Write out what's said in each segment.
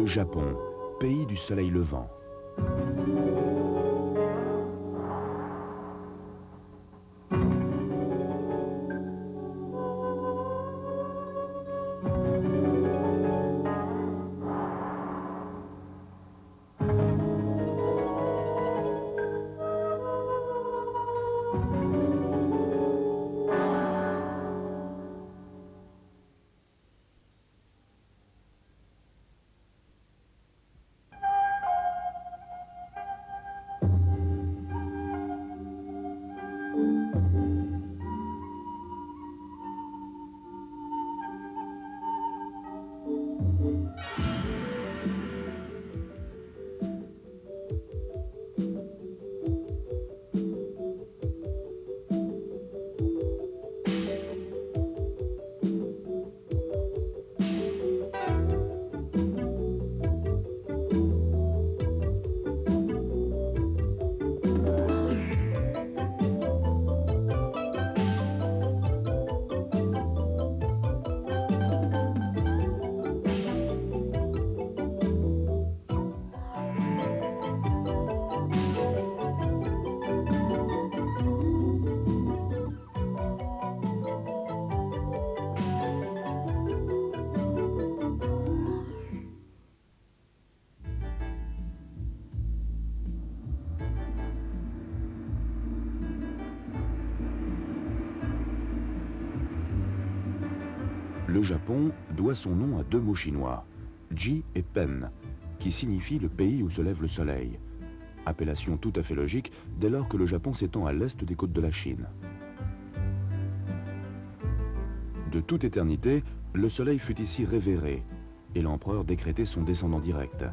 Le Japon, pays du soleil levant. Le Japon doit son nom à deux mots chinois, Ji et Pen, qui signifient le pays où se lève le soleil. Appellation tout à fait logique dès lors que le Japon s'étend à l'est des côtes de la Chine. De toute éternité, le soleil fut ici révéré et l'empereur décrétait son descendant direct.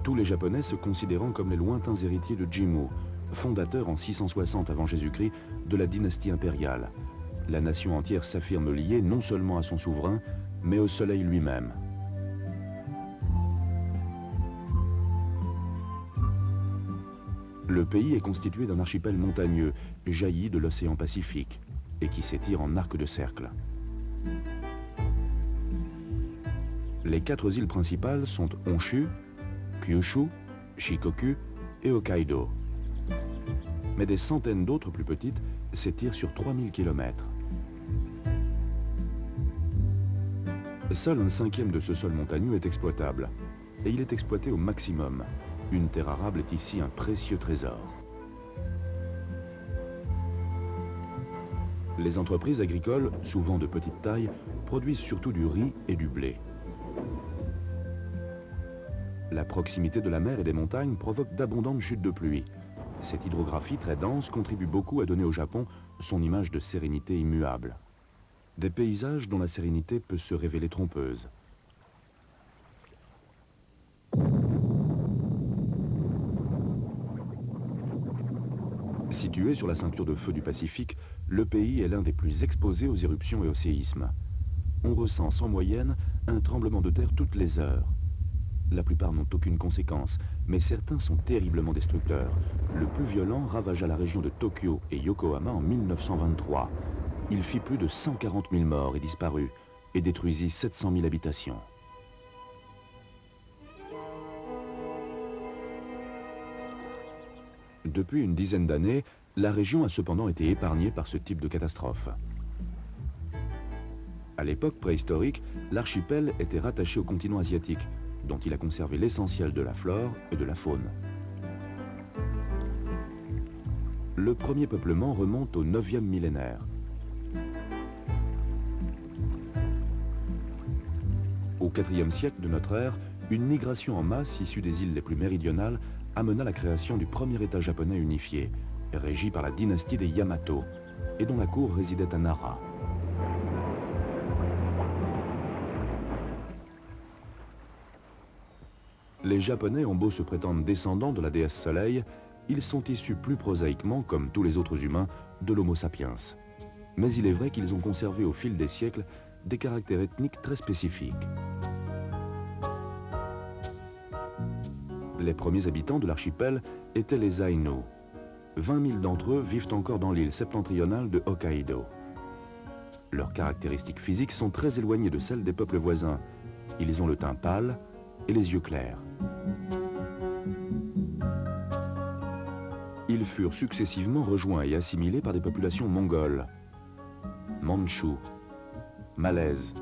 Tous les Japonais se considérant comme les lointains héritiers de Jimmu, fondateur en 660 avant Jésus-Christ de la dynastie impériale. La nation entière s'affirme liée non seulement à son souverain, mais au soleil lui-même. Le pays est constitué d'un archipel montagneux, jailli de l'océan Pacifique, et qui s'étire en arc de cercle. Les quatre îles principales sont Honshu, Kyushu, Shikoku et Hokkaido. Mais des centaines d'autres plus petites s'étirent sur 3000 km. Seul un cinquième de ce sol montagneux est exploitable, et il est exploité au maximum. Une terre arable est ici un précieux trésor. Les entreprises agricoles, souvent de petite taille, produisent surtout du riz et du blé. La proximité de la mer et des montagnes provoque d'abondantes chutes de pluie. Cette hydrographie très dense contribue beaucoup à donner au Japon son image de sérénité immuable. Des paysages dont la sérénité peut se révéler trompeuse. Situé sur la ceinture de feu du Pacifique, le pays est l'un des plus exposés aux éruptions et aux séismes. On recense en moyenne un tremblement de terre toutes les heures. La plupart n'ont aucune conséquence, mais certains sont terriblement destructeurs. Le plus violent ravagea la région de Tokyo et Yokohama en 1923. Il fit plus de 140 000 morts et disparus, et détruisit 700 000 habitations. Depuis une dizaine d'années, la région a cependant été épargnée par ce type de catastrophe. À l'époque préhistorique, l'archipel était rattaché au continent asiatique, dont il a conservé l'essentiel de la flore et de la faune. Le premier peuplement remonte au 9e millénaire. Au IVe siècle de notre ère, une migration en masse issue des îles les plus méridionales amena la création du premier État japonais unifié, régi par la dynastie des Yamato, et dont la cour résidait à Nara. Les Japonais ont beau se prétendre descendants de la déesse Soleil, ils sont issus plus prosaïquement, comme tous les autres humains, de l'Homo sapiens. Mais il est vrai qu'ils ont conservé au fil des siècles des caractères ethniques très spécifiques. Les premiers habitants de l'archipel étaient les Ainu. 20 000 d'entre eux vivent encore dans l'île septentrionale de Hokkaido. Leurs caractéristiques physiques sont très éloignées de celles des peuples voisins. Ils ont le teint pâle, et les yeux clairs. Ils furent successivement rejoints et assimilés par des populations mongoles, mandchous, malaises.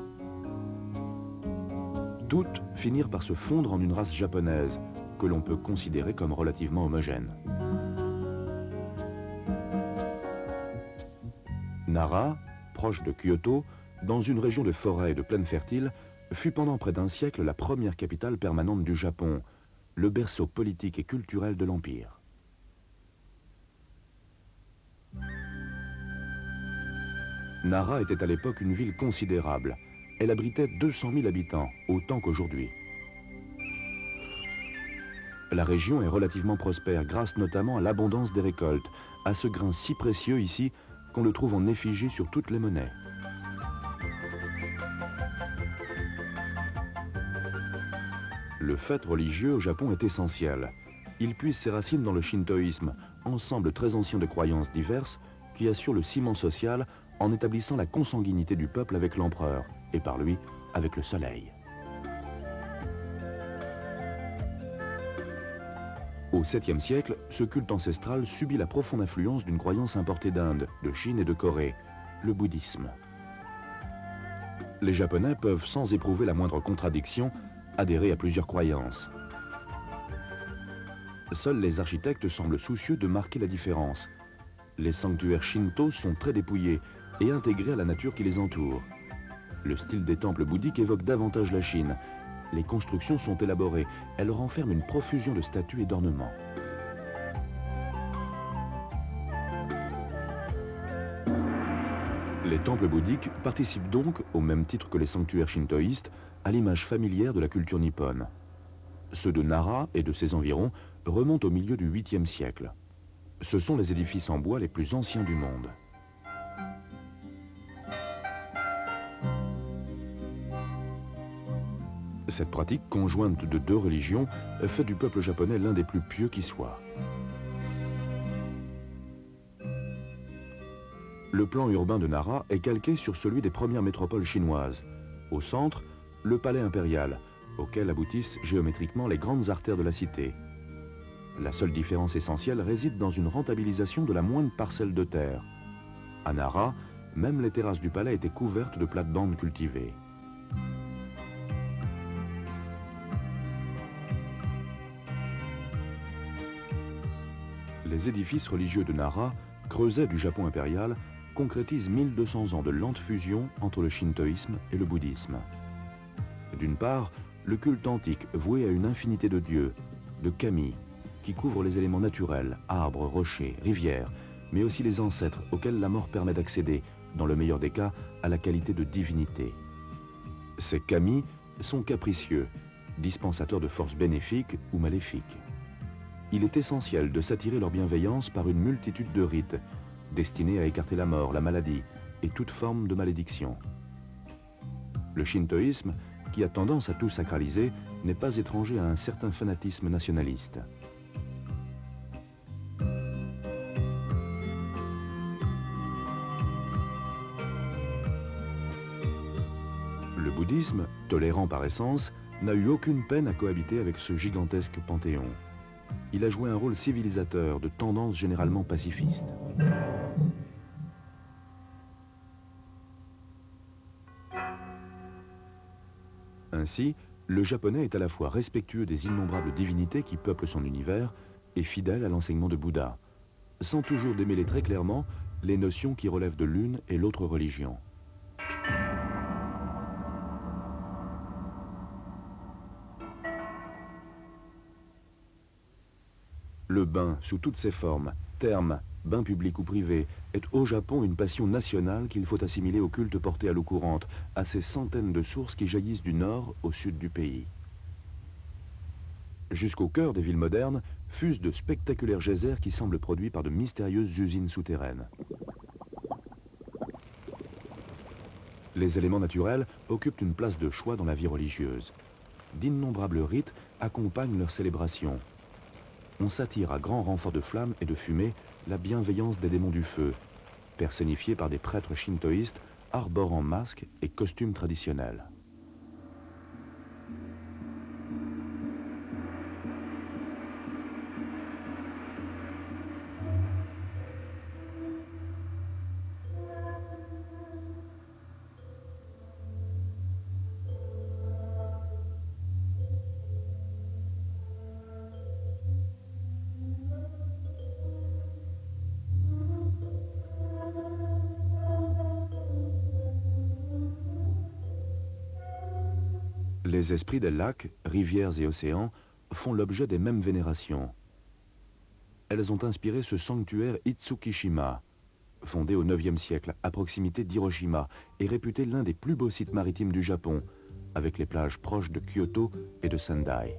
Toutes finirent par se fondre en une race japonaise que l'on peut considérer comme relativement homogène. Nara, proche de Kyoto, dans une région de forêts et de plaines fertiles, fut pendant près d'un siècle la première capitale permanente du Japon, le berceau politique et culturel de l'Empire. Nara était à l'époque une ville considérable. Elle abritait 200 000 habitants, autant qu'aujourd'hui. La région est relativement prospère grâce notamment à l'abondance des récoltes, à ce grain si précieux ici qu'on le trouve en effigie sur toutes les monnaies. Le fait religieux au Japon est essentiel. Il puise ses racines dans le shintoïsme, ensemble très ancien de croyances diverses qui assure le ciment social en établissant la consanguinité du peuple avec l'empereur, et par lui, avec le soleil. Au 7e siècle, ce culte ancestral subit la profonde influence d'une croyance importée d'Inde, de Chine et de Corée, le bouddhisme. Les Japonais peuvent, sans éprouver la moindre contradiction, adhérer à plusieurs croyances. Seuls les architectes semblent soucieux de marquer la différence. Les sanctuaires shinto sont très dépouillés et intégrés à la nature qui les entoure. Le style des temples bouddhiques évoque davantage la Chine. Les constructions sont élaborées, elles renferment une profusion de statues et d'ornements. Les temples bouddhiques participent donc, au même titre que les sanctuaires shintoïstes, à l'image familière de la culture nippone. Ceux de Nara et de ses environs remontent au milieu du 8e siècle. Ce sont les édifices en bois les plus anciens du monde. Cette pratique conjointe de deux religions fait du peuple japonais l'un des plus pieux qui soit. Le plan urbain de Nara est calqué sur celui des premières métropoles chinoises. Au centre, le palais impérial, auquel aboutissent géométriquement les grandes artères de la cité. La seule différence essentielle réside dans une rentabilisation de la moindre parcelle de terre. À Nara, même les terrasses du palais étaient couvertes de plates-bandes cultivées. Les édifices religieux de Nara, creuset du Japon impérial, concrétisent 1200 ans de lente fusion entre le shintoïsme et le bouddhisme. D'une part, le culte antique voué à une infinité de dieux, de kami, qui couvrent les éléments naturels, arbres, rochers, rivières, mais aussi les ancêtres auxquels la mort permet d'accéder, dans le meilleur des cas, à la qualité de divinité. Ces kami sont capricieux, dispensateurs de forces bénéfiques ou maléfiques. Il est essentiel de s'attirer leur bienveillance par une multitude de rites, destinés à écarter la mort, la maladie et toute forme de malédiction. Le shintoïsme, qui a tendance à tout sacraliser, n'est pas étranger à un certain fanatisme nationaliste. Le bouddhisme, tolérant par essence, n'a eu aucune peine à cohabiter avec ce gigantesque panthéon. Il a joué un rôle civilisateur de tendance généralement pacifiste. Ainsi, le japonais est à la fois respectueux des innombrables divinités qui peuplent son univers et fidèle à l'enseignement de Bouddha, sans toujours démêler très clairement les notions qui relèvent de l'une et l'autre religion. Le bain, sous toutes ses formes, thermes, bain public ou privé, est au Japon une passion nationale qu'il faut assimiler au culte porté à l'eau courante, à ces centaines de sources qui jaillissent du nord au sud du pays. Jusqu'au cœur des villes modernes, fusent de spectaculaires geysers qui semblent produits par de mystérieuses usines souterraines. Les éléments naturels occupent une place de choix dans la vie religieuse. D'innombrables rites accompagnent leurs célébrations. On s'attire à grand renfort de flammes et de fumée la bienveillance des démons du feu, personnifiés par des prêtres shintoïstes arborant masques et costumes traditionnels. Les esprits des lacs, rivières et océans font l'objet des mêmes vénérations. Elles ont inspiré ce sanctuaire Itsukishima, fondé au IXe siècle à proximité d'Hiroshima et réputé l'un des plus beaux sites maritimes du Japon, avec les plages proches de Kyoto et de Sendai.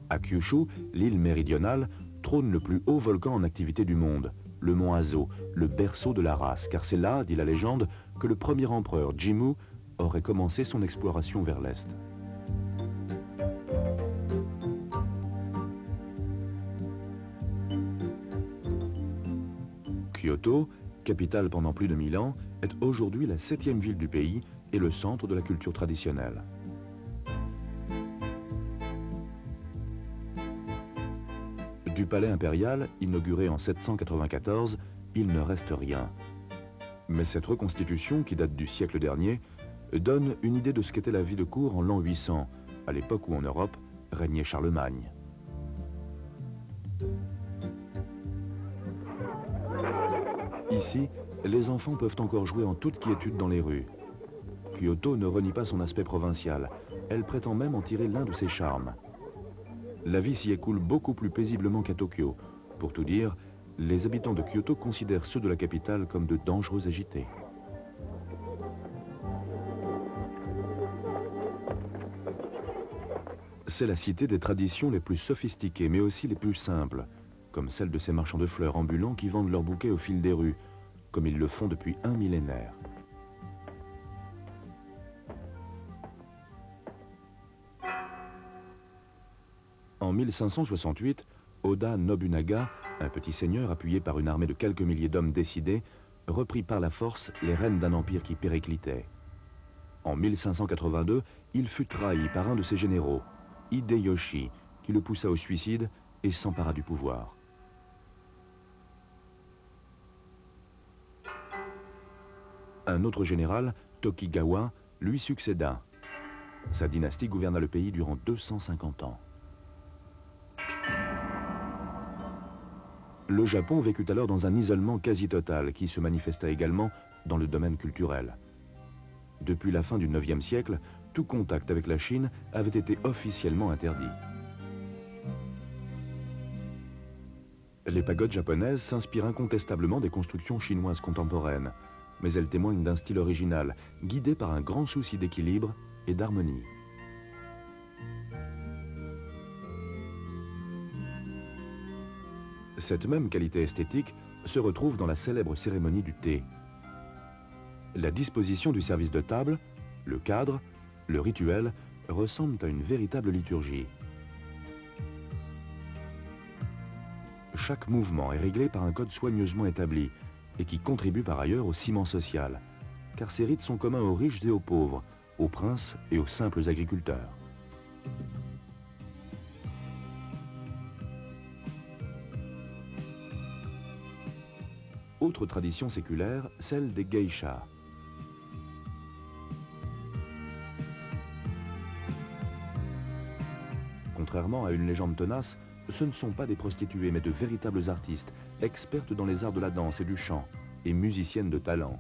À Kyushu, l'île méridionale, trône le plus haut volcan en activité du monde, le mont Azo, le berceau de la race, car c'est là, dit la légende, que le premier empereur Jimmu aurait commencé son exploration vers l'est. Kyoto, capitale pendant plus de 1000 ans, est aujourd'hui la 7e ville du pays et le centre de la culture traditionnelle. Du palais impérial, inauguré en 794, il ne reste rien. Mais cette reconstitution, qui date du siècle dernier, donne une idée de ce qu'était la vie de cour en l'an 800, à l'époque où en Europe régnait Charlemagne. Ici, les enfants peuvent encore jouer en toute quiétude dans les rues. Kyoto ne renie pas son aspect provincial, elle prétend même en tirer l'un de ses charmes. La vie s'y écoule beaucoup plus paisiblement qu'à Tokyo. Pour tout dire, les habitants de Kyoto considèrent ceux de la capitale comme de dangereux agités. C'est la cité des traditions les plus sophistiquées, mais aussi les plus simples, comme celle de ces marchands de fleurs ambulants qui vendent leurs bouquets au fil des rues, comme ils le font depuis un millénaire. En 1568, Oda Nobunaga, un petit seigneur appuyé par une armée de quelques milliers d'hommes décidés, reprit par la force les rênes d'un empire qui périclitait. En 1582, il fut trahi par un de ses généraux, Hideyoshi, qui le poussa au suicide et s'empara du pouvoir. Un autre général, Tokigawa, lui succéda. Sa dynastie gouverna le pays durant 250 ans. Le Japon vécut alors dans un isolement quasi total qui se manifesta également dans le domaine culturel. Depuis la fin du IXe siècle, tout contact avec la Chine avait été officiellement interdit. Les pagodes japonaises s'inspirent incontestablement des constructions chinoises contemporaines, mais elles témoignent d'un style original, guidé par un grand souci d'équilibre et d'harmonie. Cette même qualité esthétique se retrouve dans la célèbre cérémonie du thé. La disposition du service de table, le cadre, le rituel ressemblent à une véritable liturgie. Chaque mouvement est réglé par un code soigneusement établi et qui contribue par ailleurs au ciment social, car ces rites sont communs aux riches et aux pauvres, aux princes et aux simples agriculteurs. Autre tradition séculaire, celle des geishas. Contrairement à une légende tenace, ce ne sont pas des prostituées mais de véritables artistes, expertes dans les arts de la danse et du chant, et musiciennes de talent.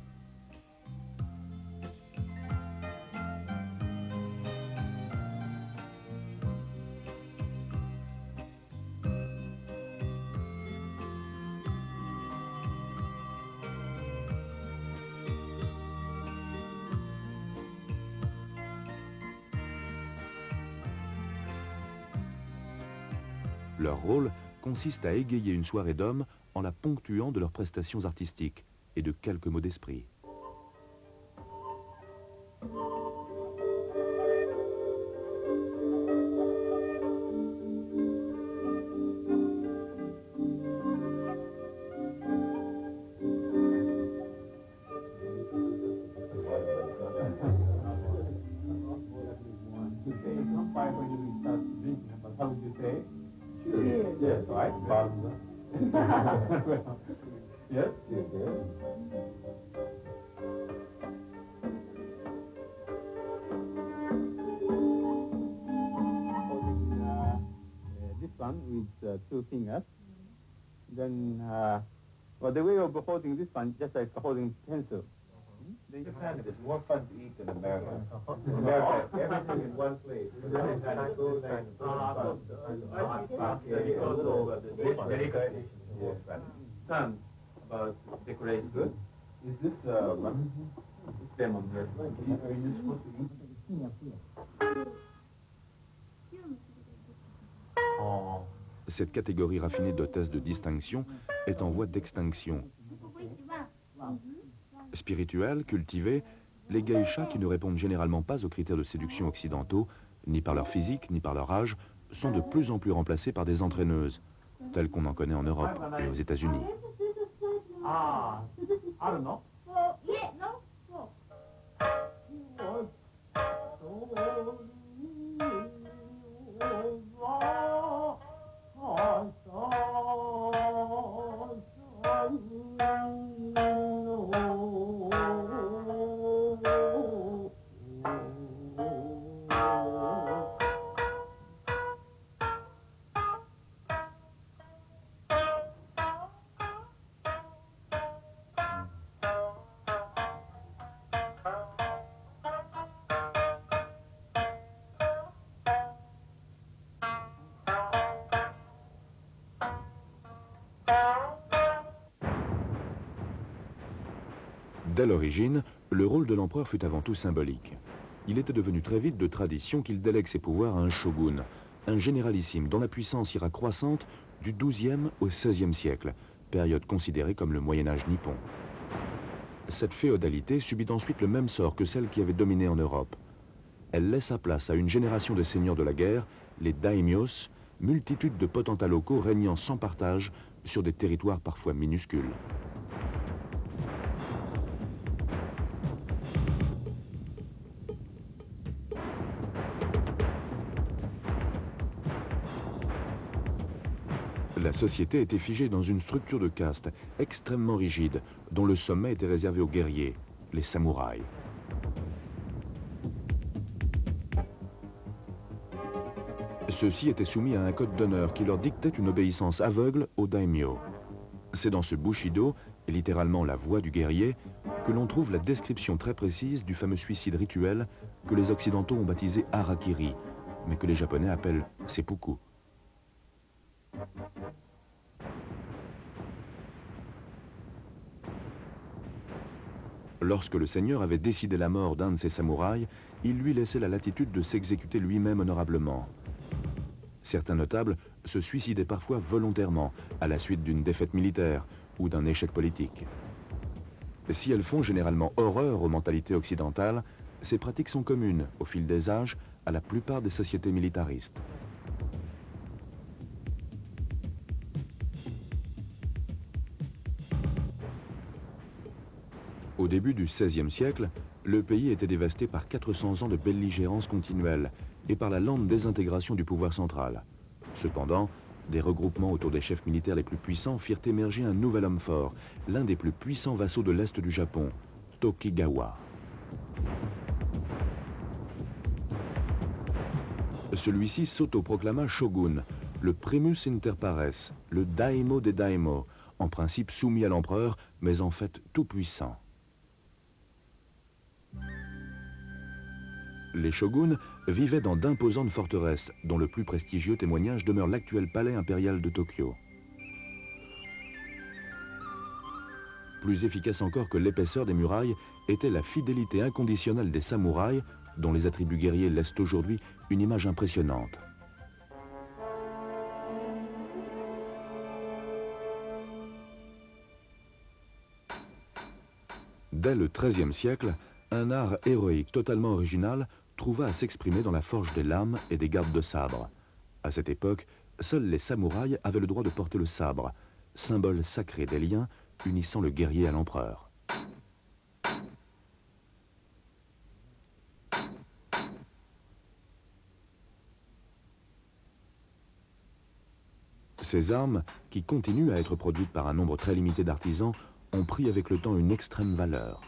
Leur rôle consiste à égayer une soirée d'hommes en la ponctuant de leurs prestations artistiques et de quelques mots d'esprit. Yes, right. Yes, yes, yes. This one with two fingers. Then, well, the way of holding this one, just like holding pencil. In Japan, it is more fun to eat than America. In America, everything in one place. Son, about decoration. Good. Is this lemon here? Are you supposed to eat? Cette catégorie raffinée d'hôtesses de distinction est en voie d'extinction. Spirituelles, cultivées, les geishas qui ne répondent généralement pas aux critères de séduction occidentaux, ni par leur physique, ni par leur âge, sont de plus en plus remplacées par des entraîneuses, telles qu'on en connaît en Europe et aux États-Unis. Dès l'origine, le rôle de l'empereur fut avant tout symbolique. Il était devenu très vite de tradition qu'il délègue ses pouvoirs à un shogun, un généralissime dont la puissance ira croissante du XIIe au XVIe siècle, période considérée comme le Moyen-Âge nippon. Cette féodalité subit ensuite le même sort que celle qui avait dominé en Europe. Elle laissa place à une génération de seigneurs de la guerre, les daimyos, multitude de potentats locaux régnant sans partage sur des territoires parfois minuscules. La société était figée dans une structure de caste extrêmement rigide, dont le sommet était réservé aux guerriers, les samouraïs. Ceux-ci étaient soumis à un code d'honneur qui leur dictait une obéissance aveugle aux daimyo. C'est dans ce Bushido, littéralement la voie du guerrier, que l'on trouve la description très précise du fameux suicide rituel que les Occidentaux ont baptisé harakiri, mais que les Japonais appellent seppuku. Lorsque le seigneur avait décidé la mort d'un de ses samouraïs, il lui laissait la latitude de s'exécuter lui-même honorablement. Certains notables se suicidaient parfois volontairement à la suite d'une défaite militaire ou d'un échec politique. Si elles font généralement horreur aux mentalités occidentales, ces pratiques sont communes au fil des âges à la plupart des sociétés militaristes. Au début du XVIe siècle, le pays était dévasté par 400 ans de belligérance continuelle et par la lente désintégration du pouvoir central. Cependant, des regroupements autour des chefs militaires les plus puissants firent émerger un nouvel homme fort, l'un des plus puissants vassaux de l'Est du Japon, Tokugawa. Celui-ci s'autoproclama shogun, le primus inter pares, le daimo des daimos, en principe soumis à l'empereur, mais en fait tout puissant. Les shoguns vivaient dans d'imposantes forteresses, dont le plus prestigieux témoignage demeure l'actuel palais impérial de Tokyo. Plus efficace encore que l'épaisseur des murailles était la fidélité inconditionnelle des samouraïs, dont les attributs guerriers laissent aujourd'hui une image impressionnante. Dès le XIIIe siècle, un art héroïque totalement original trouva à s'exprimer dans la forge des lames et des gardes de sabre. À cette époque, seuls les samouraïs avaient le droit de porter le sabre, symbole sacré des liens unissant le guerrier à l'empereur. Ces armes, qui continuent à être produites par un nombre très limité d'artisans, ont pris avec le temps une extrême valeur.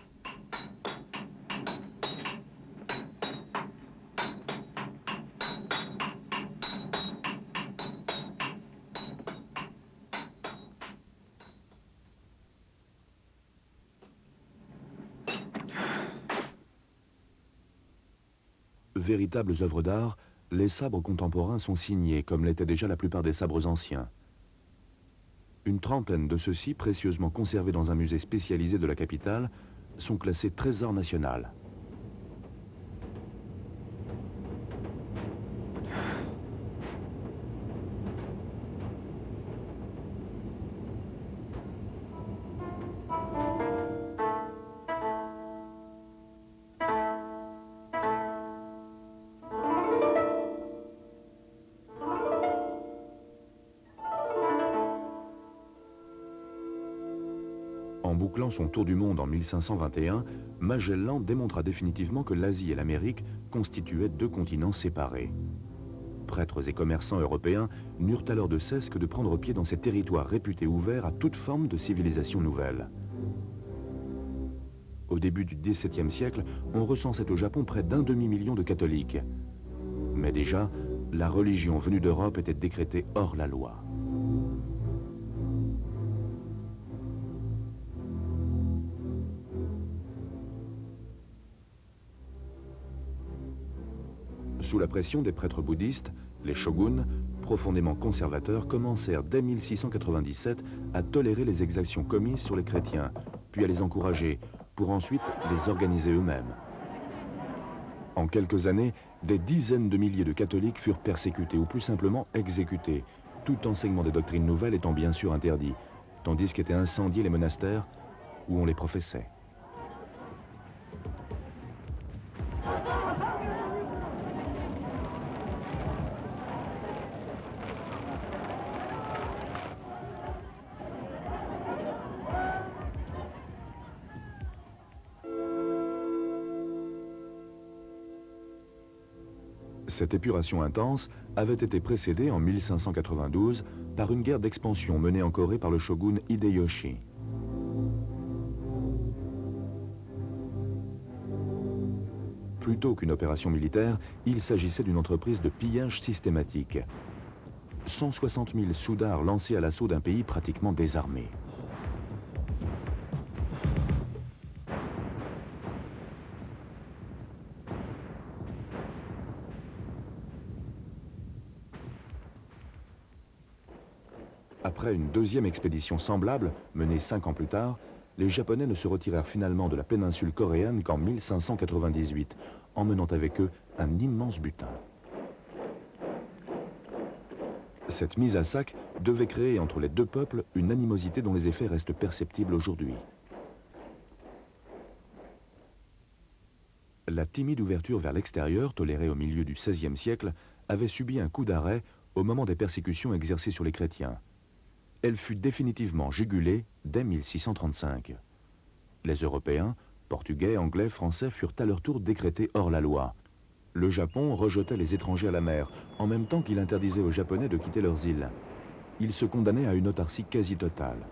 véritables œuvres d'art, les sabres contemporains sont signés, comme l'étaient déjà la plupart des sabres anciens. Une trentaine de ceux-ci, précieusement conservés dans un musée spécialisé de la capitale, sont classés trésor national. En bouclant son tour du monde en 1521, Magellan démontra définitivement que l'Asie et l'Amérique constituaient deux continents séparés. Prêtres et commerçants européens n'eurent alors de cesse que de prendre pied dans ces territoires réputés ouverts à toute forme de civilisation nouvelle. Au début du XVIIe siècle, on recensait au Japon près d'1 demi-million de catholiques. Mais déjà, la religion venue d'Europe était décrétée hors la loi. Sous la pression des prêtres bouddhistes, les shoguns, profondément conservateurs, commencèrent dès 1697 à tolérer les exactions commises sur les chrétiens, puis à les encourager, pour ensuite les organiser eux-mêmes. En quelques années, des dizaines de milliers de catholiques furent persécutés ou plus simplement exécutés, tout enseignement des doctrines nouvelles étant bien sûr interdit, tandis qu'étaient incendiés les monastères où on les professait. Cette épuration intense avait été précédée en 1592 par une guerre d'expansion menée en Corée par le shogun Hideyoshi. Plutôt qu'une opération militaire, il s'agissait d'une entreprise de pillage systématique. 160 000 soudards lancés à l'assaut d'un pays pratiquement désarmé. Après une deuxième expédition semblable, menée 5 ans plus tard, les Japonais ne se retirèrent finalement de la péninsule coréenne qu'en 1598, emmenant avec eux un immense butin. Cette mise à sac devait créer entre les deux peuples une animosité dont les effets restent perceptibles aujourd'hui. La timide ouverture vers l'extérieur, tolérée au milieu du XVIe siècle, avait subi un coup d'arrêt au moment des persécutions exercées sur les chrétiens. Elle fut définitivement jugulée dès 1635. Les Européens, Portugais, Anglais, Français furent à leur tour décrétés hors la loi. Le Japon rejetait les étrangers à la mer, en même temps qu'il interdisait aux Japonais de quitter leurs îles. Ils se condamnaient à une autarcie quasi totale.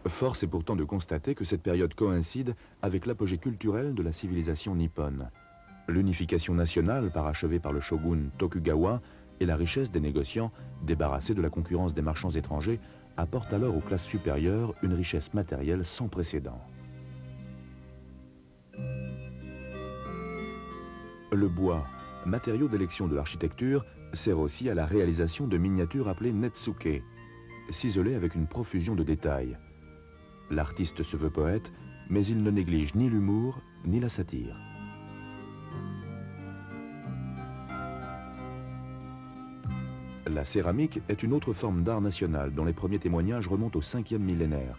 Force est pourtant de constater que cette période coïncide avec l'apogée culturelle de la civilisation nippone. L'unification nationale parachevée par le shogun Tokugawa et la richesse des négociants, débarrassés de la concurrence des marchands étrangers, apportent alors aux classes supérieures une richesse matérielle sans précédent. Le bois, matériau d'élection de l'architecture, sert aussi à la réalisation de miniatures appelées netsuke, ciselées avec une profusion de détails. L'artiste se veut poète, mais il ne néglige ni l'humour ni la satire. La céramique est une autre forme d'art national dont les premiers témoignages remontent au 5e millénaire,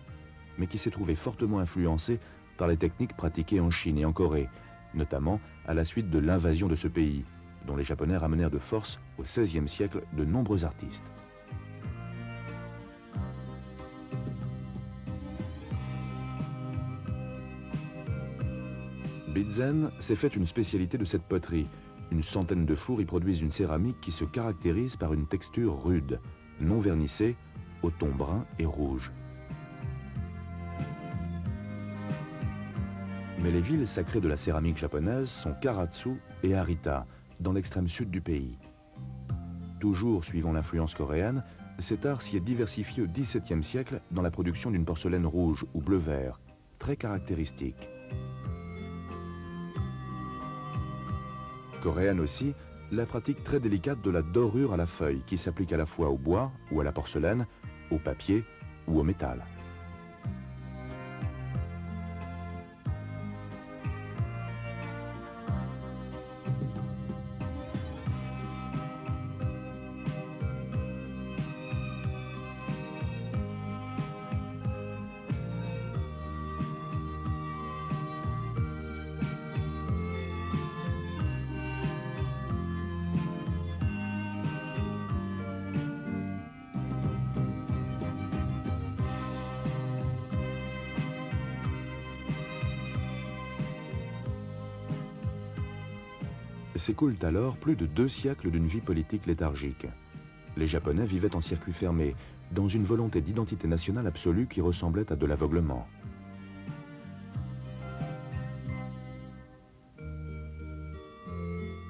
mais qui s'est trouvée fortement influencée par les techniques pratiquées en Chine et en Corée, notamment à la suite de l'invasion de ce pays, dont les Japonais ramenèrent de force au XVIe siècle de nombreux artistes. Bizen s'est fait une spécialité de cette poterie. Une centaine de fours y produisent une céramique qui se caractérise par une texture rude, non vernissée, au ton brun et rouge. Mais les villes sacrées de la céramique japonaise sont Karatsu et Harita, dans l'extrême sud du pays. Toujours suivant l'influence coréenne, cet art s'y est diversifié au XVIIe siècle dans la production d'une porcelaine rouge ou bleu-vert, très caractéristique. Coréenne aussi, la pratique très délicate de la dorure à la feuille qui s'applique à la fois au bois ou à la porcelaine, au papier ou au métal. S'écoulent alors plus de 2 siècles d'une vie politique léthargique. Les Japonais vivaient en circuit fermé, dans une volonté d'identité nationale absolue qui ressemblait à de l'aveuglement.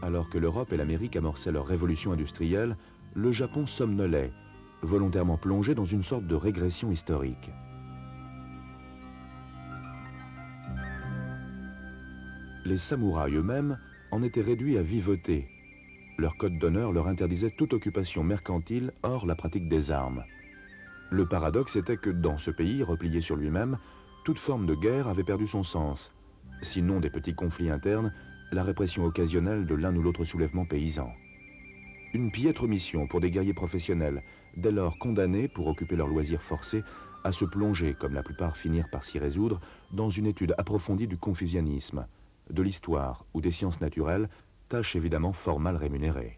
Alors que l'Europe et l'Amérique amorçaient leur révolution industrielle, le Japon somnolait, volontairement plongé dans une sorte de régression historique. Les samouraïs eux-mêmes en étaient réduits à vivoter. Leur code d'honneur leur interdisait toute occupation mercantile hors la pratique des armes. Le paradoxe était que dans ce pays, replié sur lui-même, toute forme de guerre avait perdu son sens. Sinon des petits conflits internes, la répression occasionnelle de l'un ou l'autre soulèvement paysan. Une piètre mission pour des guerriers professionnels, dès lors condamnés pour occuper leurs loisirs forcés à se plonger, comme la plupart finirent par s'y résoudre, dans une étude approfondie du confucianisme, de l'histoire ou des sciences naturelles, tâche évidemment fort mal rémunérée.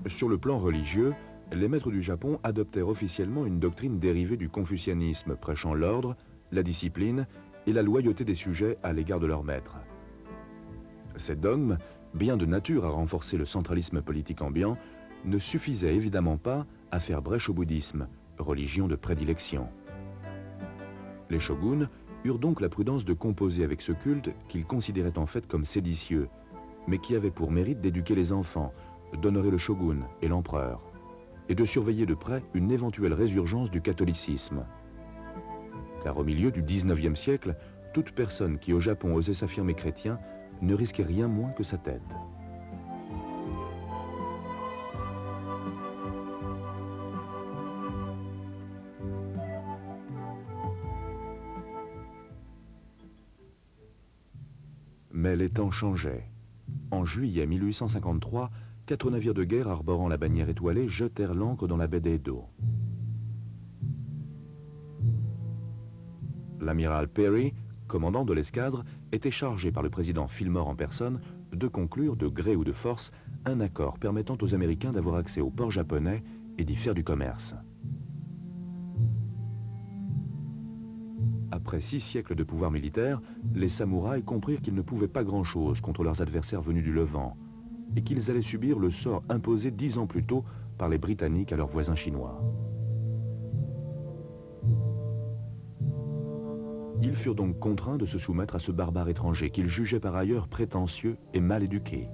Sur le plan religieux, les maîtres du Japon adoptèrent officiellement une doctrine dérivée du confucianisme, prêchant l'ordre, la discipline et la loyauté des sujets à l'égard de leurs maîtres. Ces dogmes, bien de nature à renforcer le centralisme politique ambiant, ne suffisaient évidemment pas à faire brèche au bouddhisme, religion de prédilection. Les shoguns eurent donc la prudence de composer avec ce culte qu'ils considéraient en fait comme séditieux, mais qui avait pour mérite d'éduquer les enfants, d'honorer le shogun et l'empereur, et de surveiller de près une éventuelle résurgence du catholicisme. Car au milieu du XIXe siècle, toute personne qui au Japon osait s'affirmer chrétien ne risquait rien moins que sa tête. Mais les temps changeaient. En juillet 1853, 4 navires de guerre arborant la bannière étoilée jetèrent l'ancre dans la baie d'Edo. L'amiral Perry, commandant de l'escadre, était chargé par le président Fillmore en personne de conclure, de gré ou de force, un accord permettant aux Américains d'avoir accès aux ports japonais et d'y faire du commerce. Après 6 siècles de pouvoir militaire, les samouraïs comprirent qu'ils ne pouvaient pas grand-chose contre leurs adversaires venus du Levant, et qu'ils allaient subir le sort imposé 10 ans plus tôt par les Britanniques à leurs voisins chinois. Ils furent donc contraints de se soumettre à ce barbare étranger qu'ils jugeaient par ailleurs prétentieux et mal éduqué.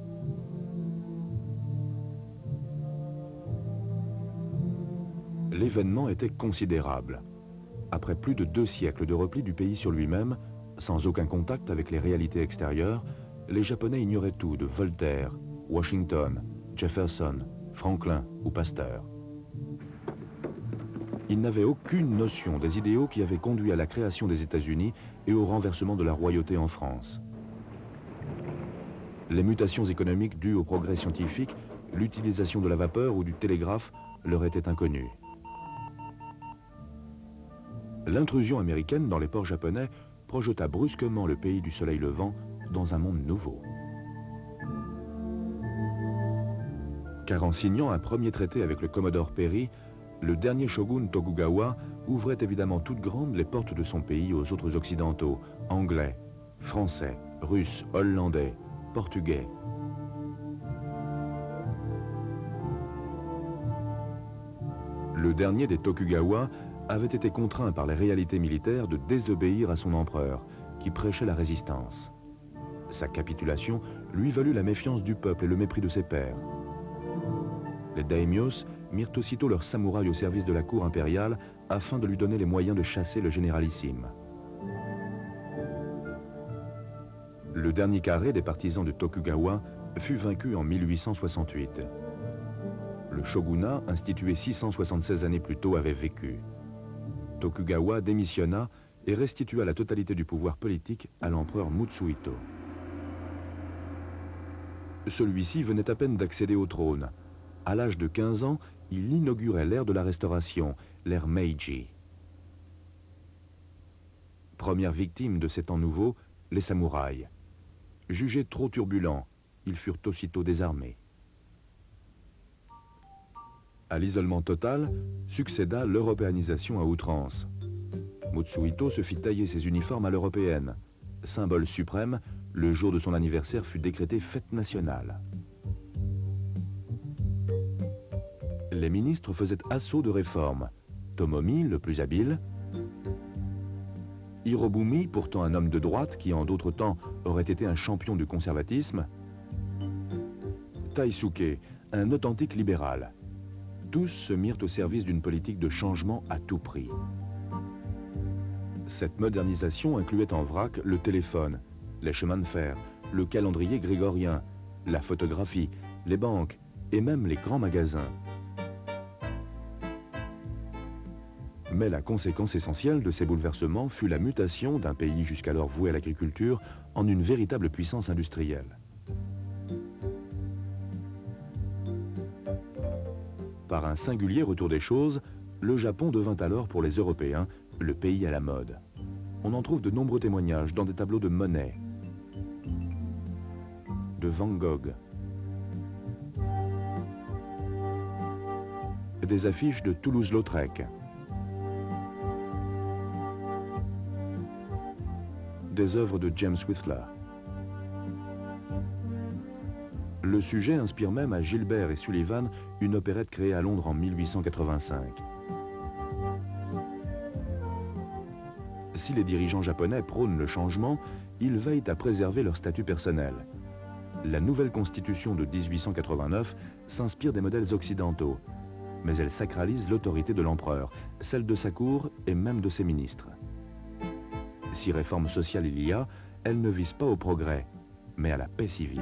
L'événement était considérable. Après plus de 2 siècles de repli du pays sur lui-même, sans aucun contact avec les réalités extérieures, les Japonais ignoraient tout de Voltaire, Washington, Jefferson, Franklin ou Pasteur. Ils n'avaient aucune notion des idéaux qui avaient conduit à la création des États-Unis et au renversement de la royauté en France. Les mutations économiques dues au progrès scientifique, l'utilisation de la vapeur ou du télégraphe leur étaient inconnues. L'intrusion américaine dans les ports japonais projeta brusquement le pays du soleil levant dans un monde nouveau. Car en signant un premier traité avec le commodore Perry, le dernier shogun Tokugawa ouvrait évidemment toutes grandes les portes de son pays aux autres occidentaux, anglais, français, russes, hollandais, portugais. Le dernier des Tokugawa avait été contraint par les réalités militaires de désobéir à son empereur, qui prêchait la résistance. Sa capitulation lui valut la méfiance du peuple et le mépris de ses pairs. Les daimyos mirent aussitôt leurs samouraïs au service de la cour impériale afin de lui donner les moyens de chasser le généralissime. Le dernier carré des partisans de Tokugawa fut vaincu en 1868. Le shogunat, institué 676 années plus tôt, avait vécu. Tokugawa démissionna et restitua la totalité du pouvoir politique à l'empereur Mutsuhito. Celui-ci venait à peine d'accéder au trône. À l'âge de 15 ans, il inaugurait l'ère de la Restauration, l'ère Meiji. Première victime de ces temps nouveaux, les samouraïs. Jugés trop turbulents, ils furent aussitôt désarmés. À l'isolement total, succéda l'européanisation à outrance. Mutsuhito se fit tailler ses uniformes à l'européenne. Symbole suprême, le jour de son anniversaire fut décrété fête nationale. Les ministres faisaient assaut de réformes. Tomomi, le plus habile. Hirobumi, pourtant un homme de droite qui en d'autres temps aurait été un champion du conservatisme. Taisuke, un authentique libéral. Tous se mirent au service d'une politique de changement à tout prix. Cette modernisation incluait en vrac le téléphone, les chemins de fer, le calendrier grégorien, la photographie, les banques et même les grands magasins. Mais la conséquence essentielle de ces bouleversements fut la mutation d'un pays jusqu'alors voué à l'agriculture en une véritable puissance industrielle. Par un singulier retour des choses, le Japon devint alors pour les Européens le pays à la mode. On en trouve de nombreux témoignages dans des tableaux de Monet, de Van Gogh, des affiches de Toulouse-Lautrec, des œuvres de James Whistler. Le sujet inspire même à Gilbert et Sullivan une opérette créée à Londres en 1885. Si les dirigeants japonais prônent le changement, ils veillent à préserver leur statut personnel. La nouvelle constitution de 1889 s'inspire des modèles occidentaux, mais elle sacralise l'autorité de l'empereur, celle de sa cour et même de ses ministres. Si réforme sociale il y a, elle ne vise pas au progrès, mais à la paix civile.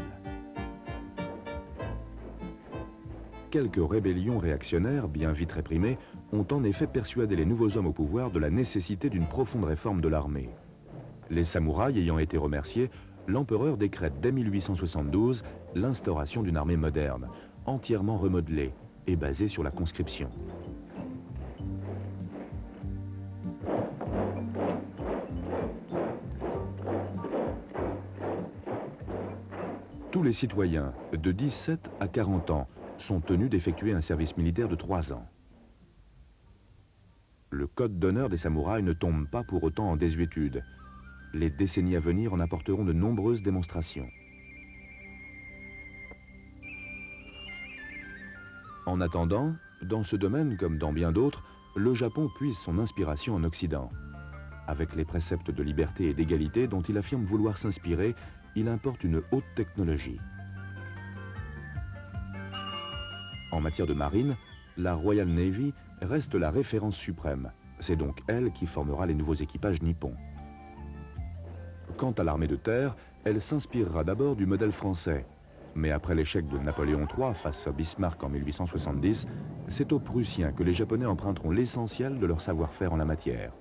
Quelques rébellions réactionnaires, bien vite réprimées, ont en effet persuadé les nouveaux hommes au pouvoir de la nécessité d'une profonde réforme de l'armée. Les samouraïs ayant été remerciés, l'empereur décrète dès 1872 l'instauration d'une armée moderne, entièrement remodelée et basée sur la conscription. Tous les citoyens de 17 à 40 ans sont tenus d'effectuer un service militaire de 3 ans. Le code d'honneur des samouraïs ne tombe pas pour autant en désuétude. Les décennies à venir en apporteront de nombreuses démonstrations. En attendant, dans ce domaine comme dans bien d'autres, le Japon puise son inspiration en Occident. Avec les préceptes de liberté et d'égalité dont il affirme vouloir s'inspirer, il importe une haute technologie. En matière de marine, la Royal Navy reste la référence suprême. C'est donc elle qui formera les nouveaux équipages nippons. Quant à l'armée de terre, elle s'inspirera d'abord du modèle français. Mais après l'échec de Napoléon III face à Bismarck en 1870, c'est aux Prussiens que les Japonais emprunteront l'essentiel de leur savoir-faire en la matière.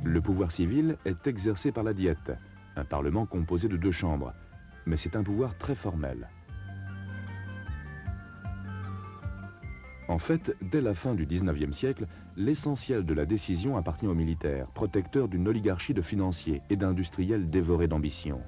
Le pouvoir civil est exercé par la Diète, un parlement composé de 2 chambres, mais c'est un pouvoir très formel. En fait, dès la fin du XIXe siècle, l'essentiel de la décision appartient aux militaires, protecteurs d'une oligarchie de financiers et d'industriels dévorés d'ambition.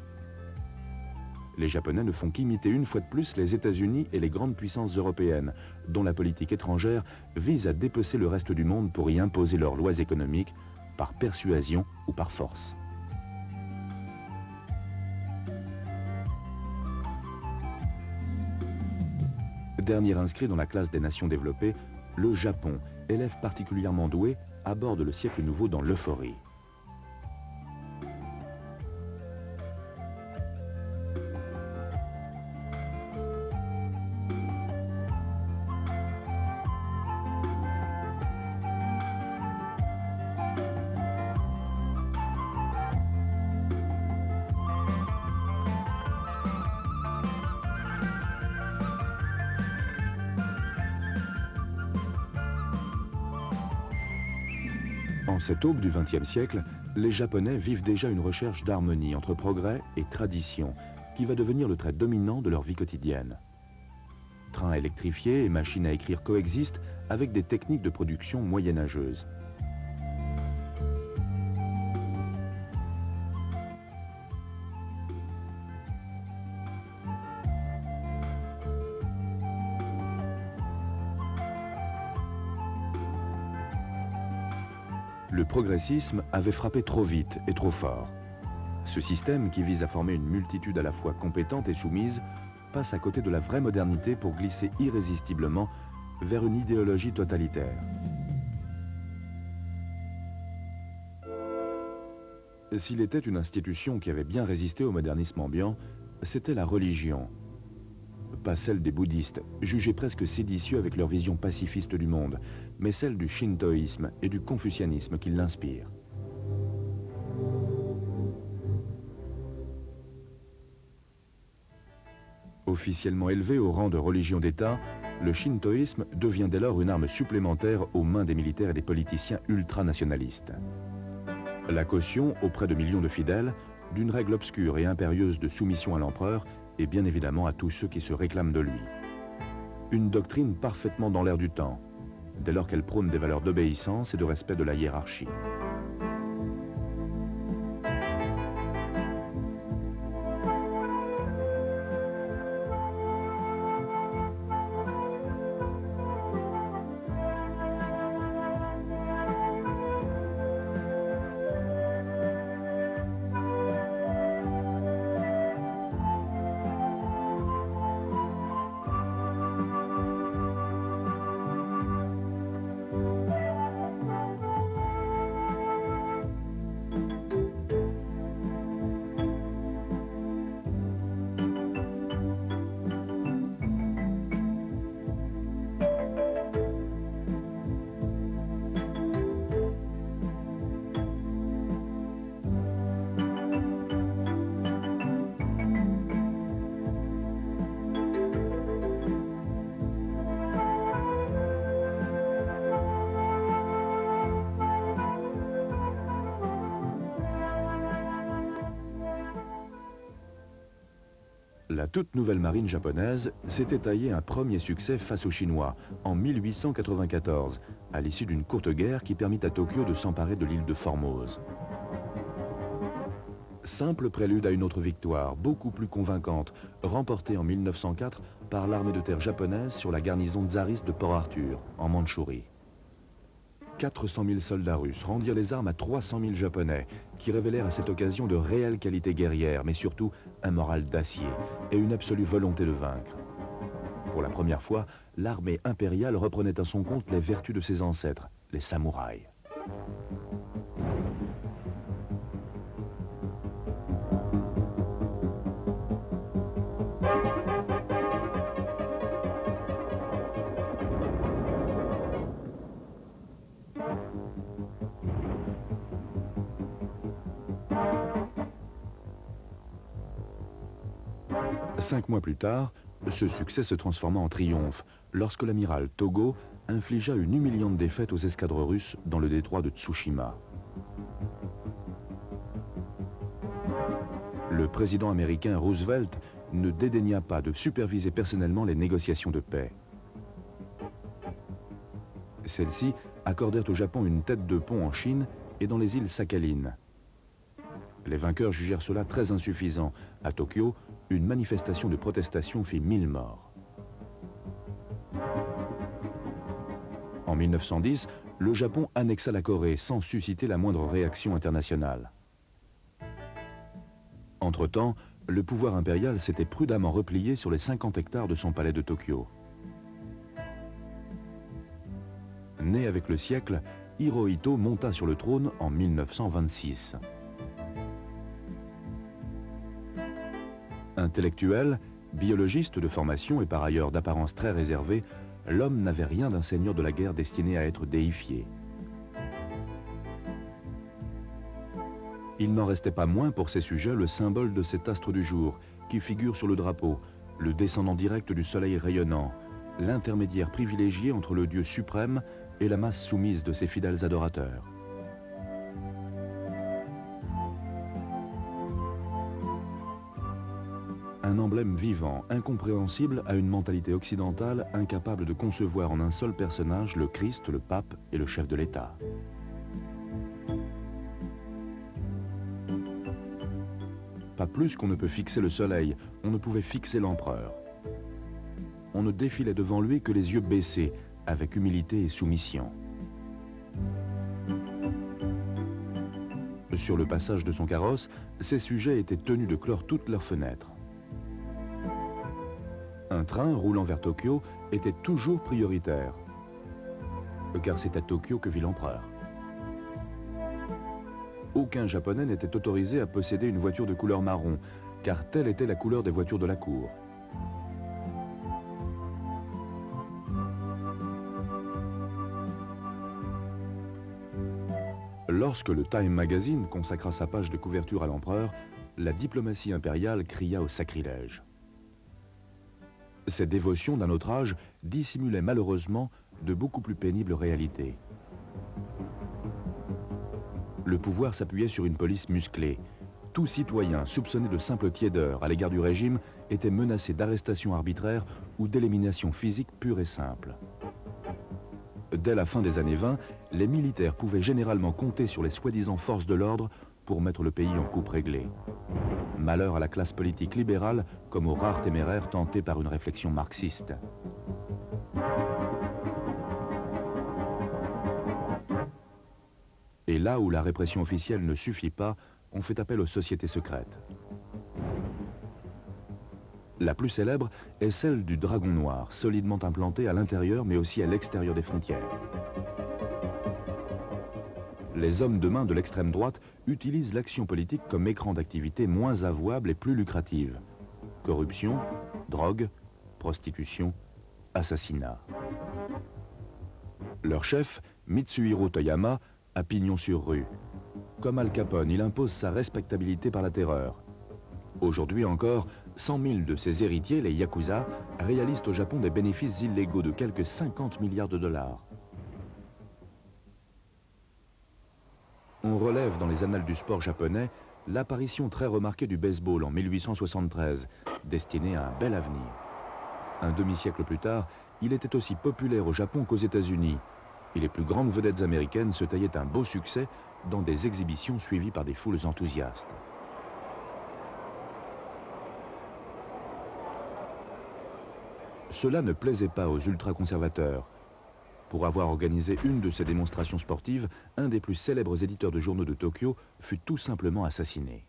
Les Japonais ne font qu'imiter une fois de plus les États-Unis et les grandes puissances européennes, dont la politique étrangère vise à dépecer le reste du monde pour y imposer leurs lois économiques, par persuasion ou par force. Dernier inscrit dans la classe des nations développées, le Japon, élève particulièrement doué, aborde le siècle nouveau dans l'euphorie. En cette aube du XXe siècle, les Japonais vivent déjà une recherche d'harmonie entre progrès et tradition qui va devenir le trait dominant de leur vie quotidienne. Trains électrifiés et machines à écrire coexistent avec des techniques de production moyenâgeuses. Le progressisme avait frappé trop vite et trop fort. Ce système, qui vise à former une multitude à la fois compétente et soumise, passe à côté de la vraie modernité pour glisser irrésistiblement vers une idéologie totalitaire. S'il était une institution qui avait bien résisté au modernisme ambiant, c'était la religion. Pas celle des bouddhistes, jugés presque séditieux avec leur vision pacifiste du monde, mais celle du shintoïsme et du confucianisme qui l'inspirent. Officiellement élevé au rang de religion d'État, le shintoïsme devient dès lors une arme supplémentaire aux mains des militaires et des politiciens ultranationalistes. La caution, auprès de millions de fidèles, d'une règle obscure et impérieuse de soumission à l'empereur et bien évidemment à tous ceux qui se réclament de lui. Une doctrine parfaitement dans l'air du temps, dès lors qu'elle prône des valeurs d'obéissance et de respect de la hiérarchie. La toute nouvelle marine japonaise s'était taillée un premier succès face aux Chinois en 1894, à l'issue d'une courte guerre qui permit à Tokyo de s'emparer de l'île de Formose. Simple prélude à une autre victoire, beaucoup plus convaincante, remportée en 1904 par l'armée de terre japonaise sur la garnison tsariste de Port Arthur, en Mandchourie. 400 000 soldats russes rendirent les armes à 300 000 Japonais, qui révélèrent à cette occasion de réelles qualités guerrières, mais surtout un moral d'acier et une absolue volonté de vaincre. Pour la première fois, l'armée impériale reprenait à son compte les vertus de ses ancêtres, les samouraïs. Cinq mois plus tard, ce succès se transforma en triomphe lorsque l'amiral Togo infligea une humiliante défaite aux escadres russes dans le détroit de Tsushima. Le président américain Roosevelt ne dédaigna pas de superviser personnellement les négociations de paix. Celles-ci accordèrent au Japon une tête de pont en Chine et dans les îles Sakhalines. Les vainqueurs jugèrent cela très insuffisant. À Tokyo, une manifestation de protestation fit 1000 morts. En 1910, le Japon annexa la Corée sans susciter la moindre réaction internationale. Entre-temps, le pouvoir impérial s'était prudemment replié sur les 50 hectares de son palais de Tokyo. Né avec le siècle, Hirohito monta sur le trône en 1926. Intellectuel, biologiste de formation et par ailleurs d'apparence très réservée, l'homme n'avait rien d'un seigneur de la guerre destiné à être déifié. Il n'en restait pas moins pour ses sujets le symbole de cet astre du jour, qui figure sur le drapeau, le descendant direct du soleil rayonnant, l'intermédiaire privilégié entre le Dieu suprême et la masse soumise de ses fidèles adorateurs. Un emblème vivant, incompréhensible à une mentalité occidentale incapable de concevoir en un seul personnage le Christ, le pape et le chef de l'État. Pas plus qu'on ne peut fixer le soleil, on ne pouvait fixer l'empereur. On ne défilait devant lui que les yeux baissés, avec humilité et soumission. Sur le passage de son carrosse, ses sujets étaient tenus de clore toutes leurs fenêtres. Un train roulant vers Tokyo était toujours prioritaire, car c'est à Tokyo que vit l'empereur. Aucun Japonais n'était autorisé à posséder une voiture de couleur marron, car telle était la couleur des voitures de la cour. Lorsque le Time Magazine consacra sa page de couverture à l'empereur, la diplomatie impériale cria au sacrilège. Cette dévotion d'un autre âge dissimulait malheureusement de beaucoup plus pénibles réalités. Le pouvoir s'appuyait sur une police musclée. Tout citoyen soupçonné de simple tiédeur à l'égard du régime était menacé d'arrestation arbitraire ou d'élimination physique pure et simple. Dès la fin des années 20, les militaires pouvaient généralement compter sur les soi-disant forces de l'ordre pour mettre le pays en coupe réglée. Malheur à la classe politique libérale comme aux rares téméraires tentés par une réflexion marxiste. Et là où la répression officielle ne suffit pas, on fait appel aux sociétés secrètes. La plus célèbre est celle du Dragon Noir, solidement implantée à l'intérieur mais aussi à l'extérieur des frontières. Les hommes de main de l'extrême droite utilisent l'action politique comme écran d'activité moins avouable et plus lucrative. Corruption, drogue, prostitution, assassinat. Leur chef, Mitsuhiro Toyama, a pignon sur rue. Comme Al Capone, il impose sa respectabilité par la terreur. Aujourd'hui encore, 100 000 de ses héritiers, les Yakuza, réalisent au Japon des bénéfices illégaux de quelques 50 milliards de dollars. On relève dans les annales du sport japonais l'apparition très remarquée du baseball en 1873, destiné à un bel avenir. Un demi-siècle plus tard, il était aussi populaire au Japon qu'aux États-Unis, et les plus grandes vedettes américaines se taillaient un beau succès dans des exhibitions suivies par des foules enthousiastes. Cela ne plaisait pas aux ultra-conservateurs. Pour avoir organisé une de ces démonstrations sportives, un des plus célèbres éditeurs de journaux de Tokyo fut tout simplement assassiné.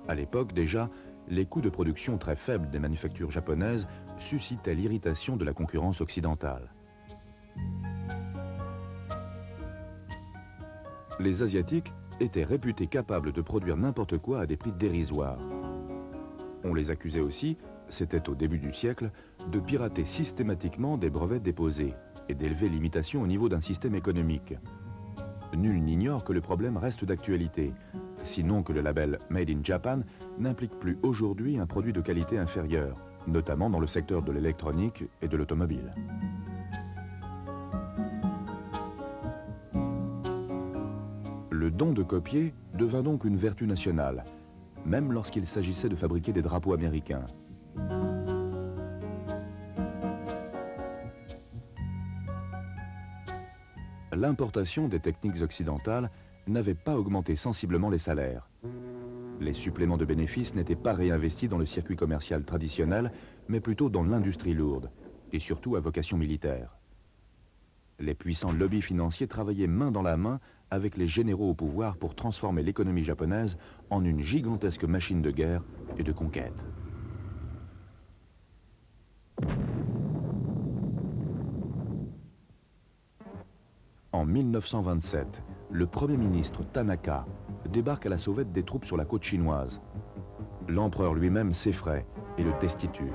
À l'époque déjà, les coûts de production très faibles des manufactures japonaises suscitaient l'irritation de la concurrence occidentale. Les Asiatiques étaient réputés capables de produire n'importe quoi à des prix dérisoires. On les accusait aussi, c'était au début du siècle, de pirater systématiquement des brevets déposés et d'élever l'imitation au niveau d'un système économique. Nul n'ignore que le problème reste d'actualité, sinon que le label Made in Japan n'implique plus aujourd'hui un produit de qualité inférieure, notamment dans le secteur de l'électronique et de l'automobile. Le don de copier devint donc une vertu nationale, même lorsqu'il s'agissait de fabriquer des drapeaux américains. L'importation des techniques occidentales n'avait pas augmenté sensiblement les salaires. Les suppléments de bénéfices n'étaient pas réinvestis dans le circuit commercial traditionnel, mais plutôt dans l'industrie lourde, et surtout à vocation militaire. Les puissants lobbies financiers travaillaient main dans la main avec les généraux au pouvoir pour transformer l'économie japonaise en une gigantesque machine de guerre et de conquête. En 1927, le Premier ministre Tanaka débarque à la sauvette des troupes sur la côte chinoise. L'empereur lui-même s'effraie et le destitue.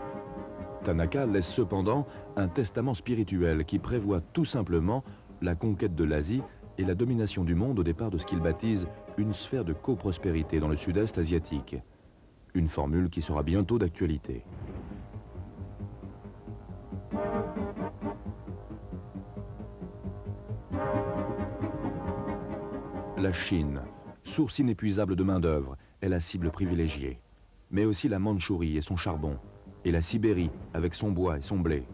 Tanaka laisse cependant un testament spirituel qui prévoit tout simplement la conquête de l'Asie et la domination du monde au départ de ce qu'il baptise une sphère de coprospérité dans le sud-est asiatique. Une formule qui sera bientôt d'actualité. La Chine, source inépuisable de main-d'œuvre, est la cible privilégiée. Mais aussi la Mandchourie et son charbon, et la Sibérie avec son bois et son blé.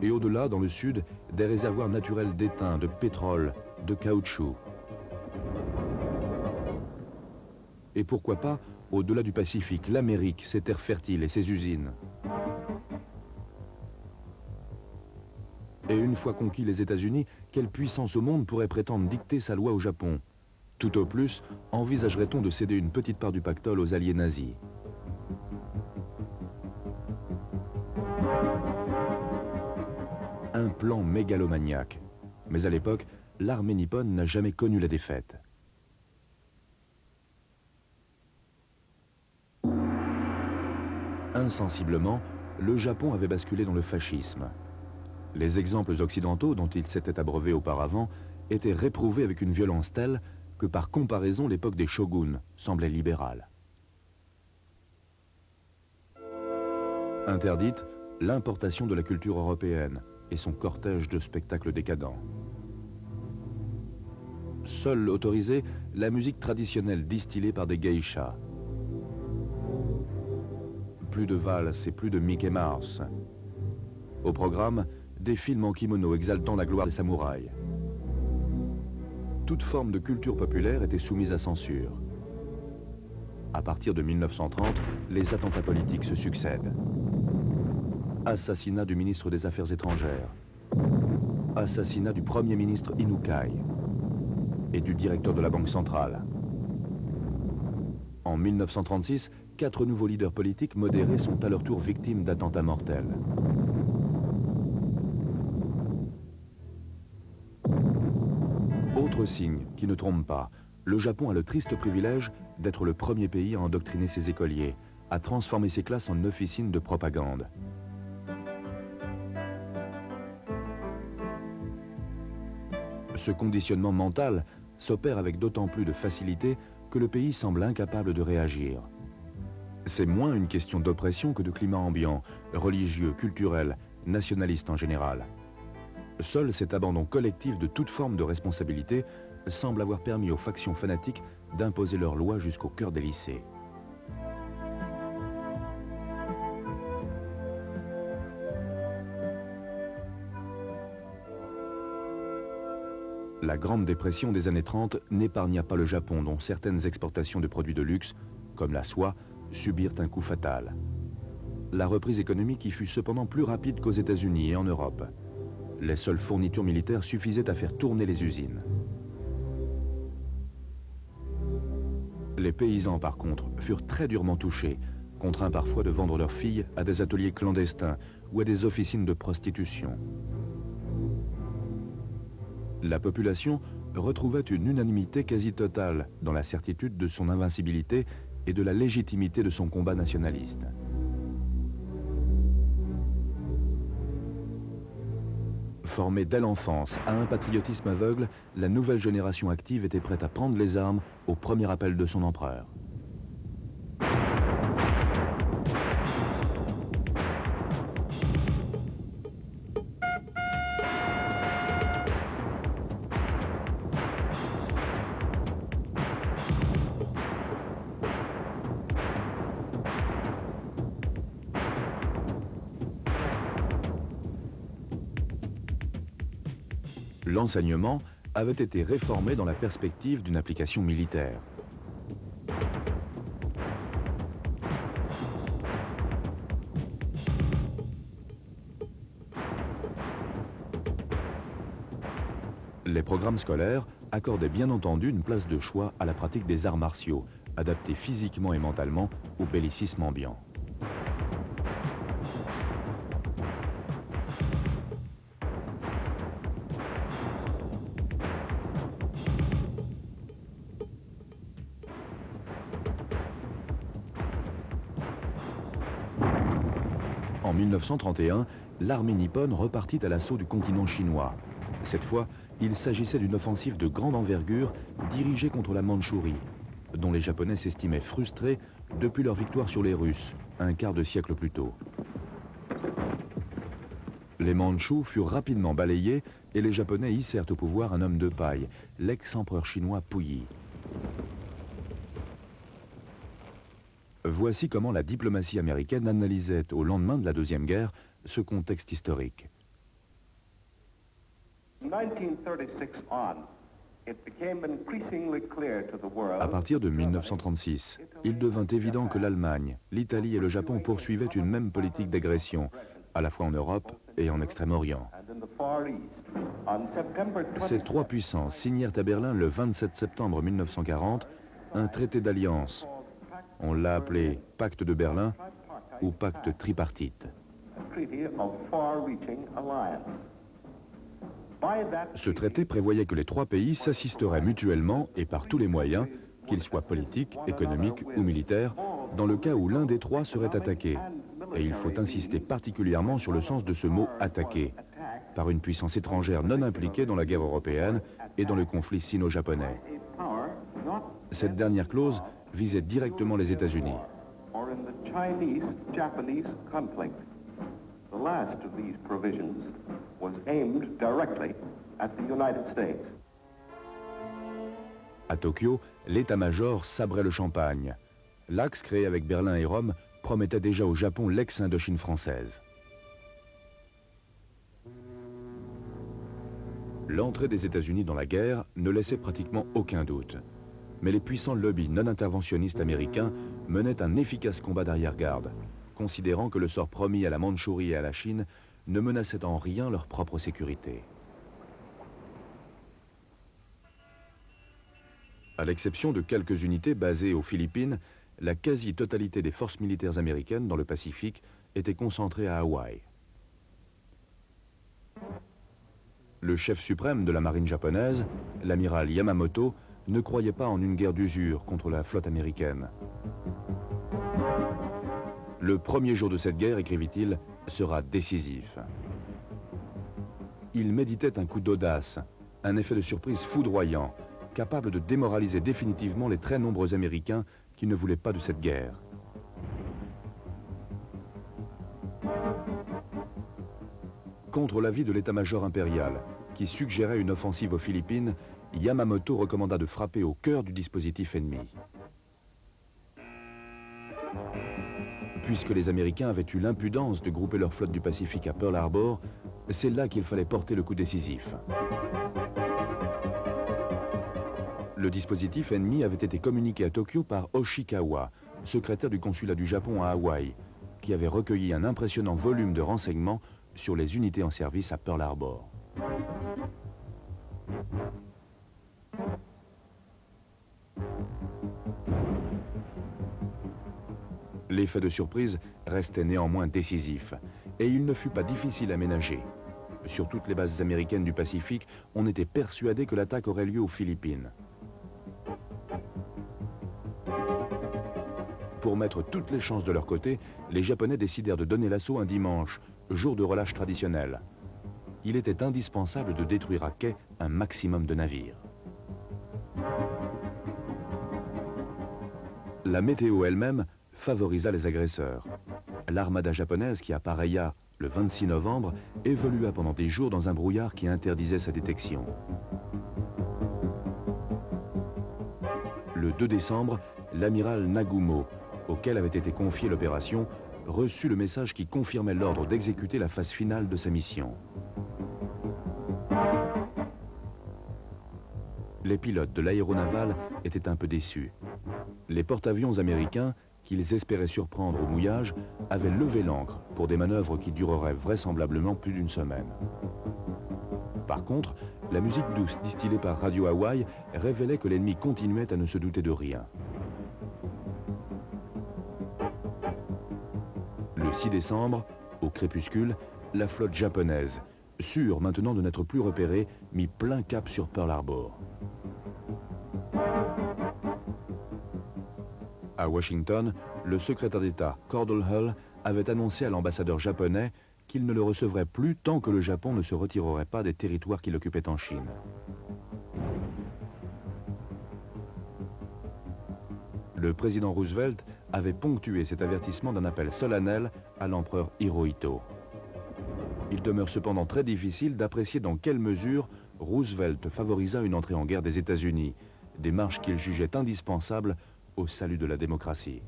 Et au-delà, dans le sud, des réservoirs naturels d'étain, de pétrole, de caoutchouc. Et pourquoi pas, au-delà du Pacifique, l'Amérique, ses terres fertiles et ses usines. Et une fois conquis les États-Unis, quelle puissance au monde pourrait prétendre dicter sa loi au Japon? Tout au plus, envisagerait-on de céder une petite part du pactole aux alliés nazis? Un plan mégalomaniaque. Mais à l'époque, l'armée nippone n'a jamais connu la défaite. Insensiblement, le Japon avait basculé dans le fascisme. Les exemples occidentaux dont il s'était abreuvé auparavant étaient réprouvés avec une violence telle que par comparaison l'époque des shoguns semblait libérale. Interdite, l'importation de la culture européenne et son cortège de spectacles décadents. Seule autorisée, la musique traditionnelle distillée par des geishas. Plus de valses et plus de Mickey Mouse. Au programme, des films en kimono exaltant la gloire des samouraïs. Toute forme de culture populaire était soumise à censure. À partir de 1930, les attentats politiques se succèdent. Assassinat du ministre des Affaires étrangères. Assassinat du Premier ministre Inukai et du directeur de la Banque centrale. En 1936, 4 nouveaux leaders politiques modérés sont à leur tour victimes d'attentats mortels. Autre signe qui ne trompe pas, le Japon a le triste privilège d'être le premier pays à endoctriner ses écoliers, à transformer ses classes en officines de propagande. Ce conditionnement mental s'opère avec d'autant plus de facilité que le pays semble incapable de réagir. C'est moins une question d'oppression que de climat ambiant, religieux, culturel, nationaliste en général. Seul cet abandon collectif de toute forme de responsabilité semble avoir permis aux factions fanatiques d'imposer leurs lois jusqu'au cœur des lycées. La Grande Dépression des années 30 n'épargna pas le Japon, dont certaines exportations de produits de luxe, comme la soie, subirent un coup fatal. La reprise économique y fut cependant plus rapide qu'aux États-Unis et en Europe. Les seules fournitures militaires suffisaient à faire tourner les usines. Les paysans, par contre, furent très durement touchés, contraints parfois de vendre leurs filles à des ateliers clandestins ou à des officines de prostitution. La population retrouvait une unanimité quasi totale dans la certitude de son invincibilité et de la légitimité de son combat nationaliste. Formée dès l'enfance à un patriotisme aveugle, la nouvelle génération active était prête à prendre les armes au premier appel de son empereur. L'enseignement avait été réformé dans la perspective d'une application militaire. Les programmes scolaires accordaient bien entendu une place de choix à la pratique des arts martiaux, adaptés physiquement et mentalement au bellicisme ambiant. En 1931, l'armée nippone repartit à l'assaut du continent chinois. Cette fois, il s'agissait d'une offensive de grande envergure dirigée contre la Mandchourie, dont les Japonais s'estimaient frustrés depuis leur victoire sur les Russes, un quart de siècle plus tôt. Les Mandchous furent rapidement balayés et les Japonais hissèrent au pouvoir un homme de paille, l'ex-empereur chinois Puyi. Voici comment la diplomatie américaine analysait au lendemain de la Deuxième Guerre ce contexte historique. À partir de 1936, il devint évident que l'Allemagne, l'Italie et le Japon poursuivaient une même politique d'agression, à la fois en Europe et en Extrême-Orient. Ces trois puissances signèrent à Berlin le 27 septembre 1940 un traité d'alliance. On l'a appelé Pacte de Berlin ou Pacte tripartite. Ce traité prévoyait que les trois pays s'assisteraient mutuellement et par tous les moyens, qu'ils soient politiques, économiques ou militaires, dans le cas où l'un des trois serait attaqué. Et il faut insister particulièrement sur le sens de ce mot « attaqué », par une puissance étrangère non impliquée dans la guerre européenne et dans le conflit sino-japonais. Cette dernière clause visait directement les États-Unis. À Tokyo, l'état-major sabrait le champagne. L'axe créé avec Berlin et Rome promettait déjà au Japon l'ex-Indochine française. L'entrée des États-Unis dans la guerre ne laissait pratiquement aucun doute. Mais les puissants lobbies non-interventionnistes américains menaient un efficace combat d'arrière-garde, considérant que le sort promis à la Mandchourie et à la Chine ne menaçait en rien leur propre sécurité. À l'exception de quelques unités basées aux Philippines, la quasi-totalité des forces militaires américaines dans le Pacifique était concentrée à Hawaï. Le chef suprême de la marine japonaise, l'amiral Yamamoto, ne croyait pas en une guerre d'usure contre la flotte américaine. Le premier jour de cette guerre, écrivit-il, sera décisif. Il méditait un coup d'audace, un effet de surprise foudroyant, capable de démoraliser définitivement les très nombreux Américains qui ne voulaient pas de cette guerre. Contre l'avis de l'état-major impérial, qui suggérait une offensive aux Philippines, Yamamoto recommanda de frapper au cœur du dispositif ennemi. Puisque les Américains avaient eu l'impudence de grouper leur flotte du Pacifique à Pearl Harbor, c'est là qu'il fallait porter le coup décisif. Le dispositif ennemi avait été communiqué à Tokyo par Hoshikawa, secrétaire du consulat du Japon à Hawaï, qui avait recueilli un impressionnant volume de renseignements sur les unités en service à Pearl Harbor. L'effet de surprise restait néanmoins décisif, et il ne fut pas difficile à ménager. Sur toutes les bases américaines du Pacifique, on était persuadé que l'attaque aurait lieu aux Philippines. Pour mettre toutes les chances de leur côté, les Japonais décidèrent de donner l'assaut un dimanche, jour de relâche traditionnel. Il était indispensable de détruire à quai un maximum de navires. La météo elle-même favorisa les agresseurs. L'armada japonaise qui appareilla le 26 novembre évolua pendant des jours dans un brouillard qui interdisait sa détection. Le 2 décembre, l'amiral Nagumo, auquel avait été confiée l'opération, reçut le message qui confirmait l'ordre d'exécuter la phase finale de sa mission. Les pilotes de l'aéronaval étaient un peu déçus. Les porte-avions américains, qu'ils espéraient surprendre au mouillage, avaient levé l'ancre pour des manœuvres qui dureraient vraisemblablement plus d'une semaine. Par contre, la musique douce distillée par Radio Hawaï révélait que l'ennemi continuait à ne se douter de rien. Le 6 décembre, au crépuscule, la flotte japonaise, sûre maintenant de n'être plus repérée, mit plein cap sur Pearl Harbor. À Washington, le secrétaire d'État Cordell Hull avait annoncé à l'ambassadeur japonais qu'il ne le recevrait plus tant que le Japon ne se retirerait pas des territoires qu'il occupait en Chine. Le président Roosevelt avait ponctué cet avertissement d'un appel solennel à l'empereur Hirohito. Il demeure cependant très difficile d'apprécier dans quelle mesure Roosevelt favorisa une entrée en guerre des États-Unis, démarche qu'il jugeait indispensable au salut de la démocratie.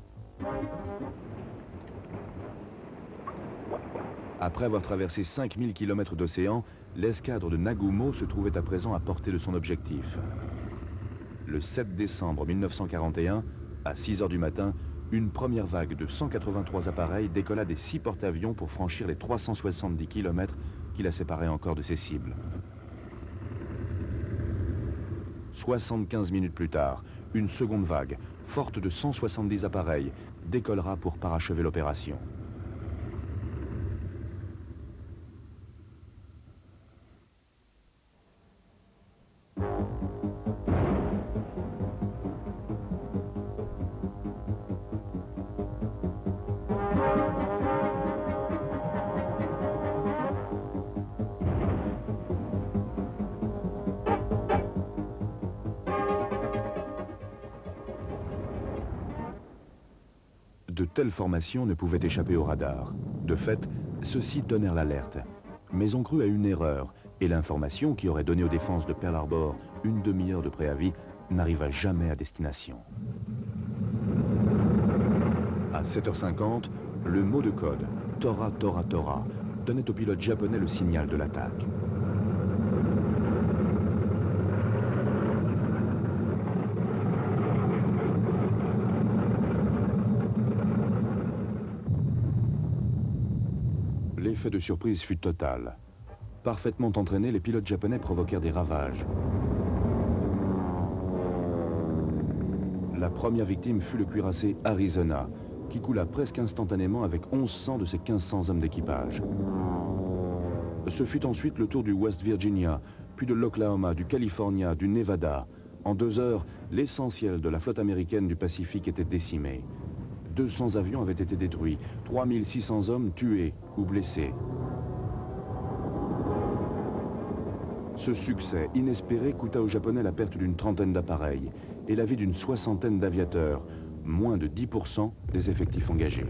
Après avoir traversé 5000 km d'océan, l'escadre de Nagumo se trouvait à présent à portée de son objectif. Le 7 décembre 1941, à 6 heures du matin, une première vague de 183 appareils décolla des 6 porte-avions pour franchir les 370 km qui la séparaient encore de ses cibles. 75 minutes plus tard, une seconde vague, forte de 170 appareils, décollera pour parachever l'opération. De telles formations ne pouvaient échapper au radar. De fait, ceux-ci donnèrent l'alerte. Mais on crut à une erreur, et l'information qui aurait donné aux défenses de Pearl Harbor une demi-heure de préavis n'arriva jamais à destination. À 7h50, le mot de code « Tora, Tora, Tora » donnait au pilote japonais le signal de l'attaque. L'effet de surprise fut total. Parfaitement entraînés, les pilotes japonais provoquèrent des ravages. La première victime fut le cuirassé Arizona, qui coula presque instantanément avec 1100 de ses 1500 hommes d'équipage. Ce fut ensuite le tour du West Virginia, puis de l'Oklahoma, du California, du Nevada. En 2 heures, l'essentiel de la flotte américaine du Pacifique était décimé. 200 avions avaient été détruits, 3600 hommes tués ou blessés. Ce succès inespéré coûta aux Japonais la perte d'une trentaine d'appareils et la vie d'une 60aine d'aviateurs, moins de 10% des effectifs engagés.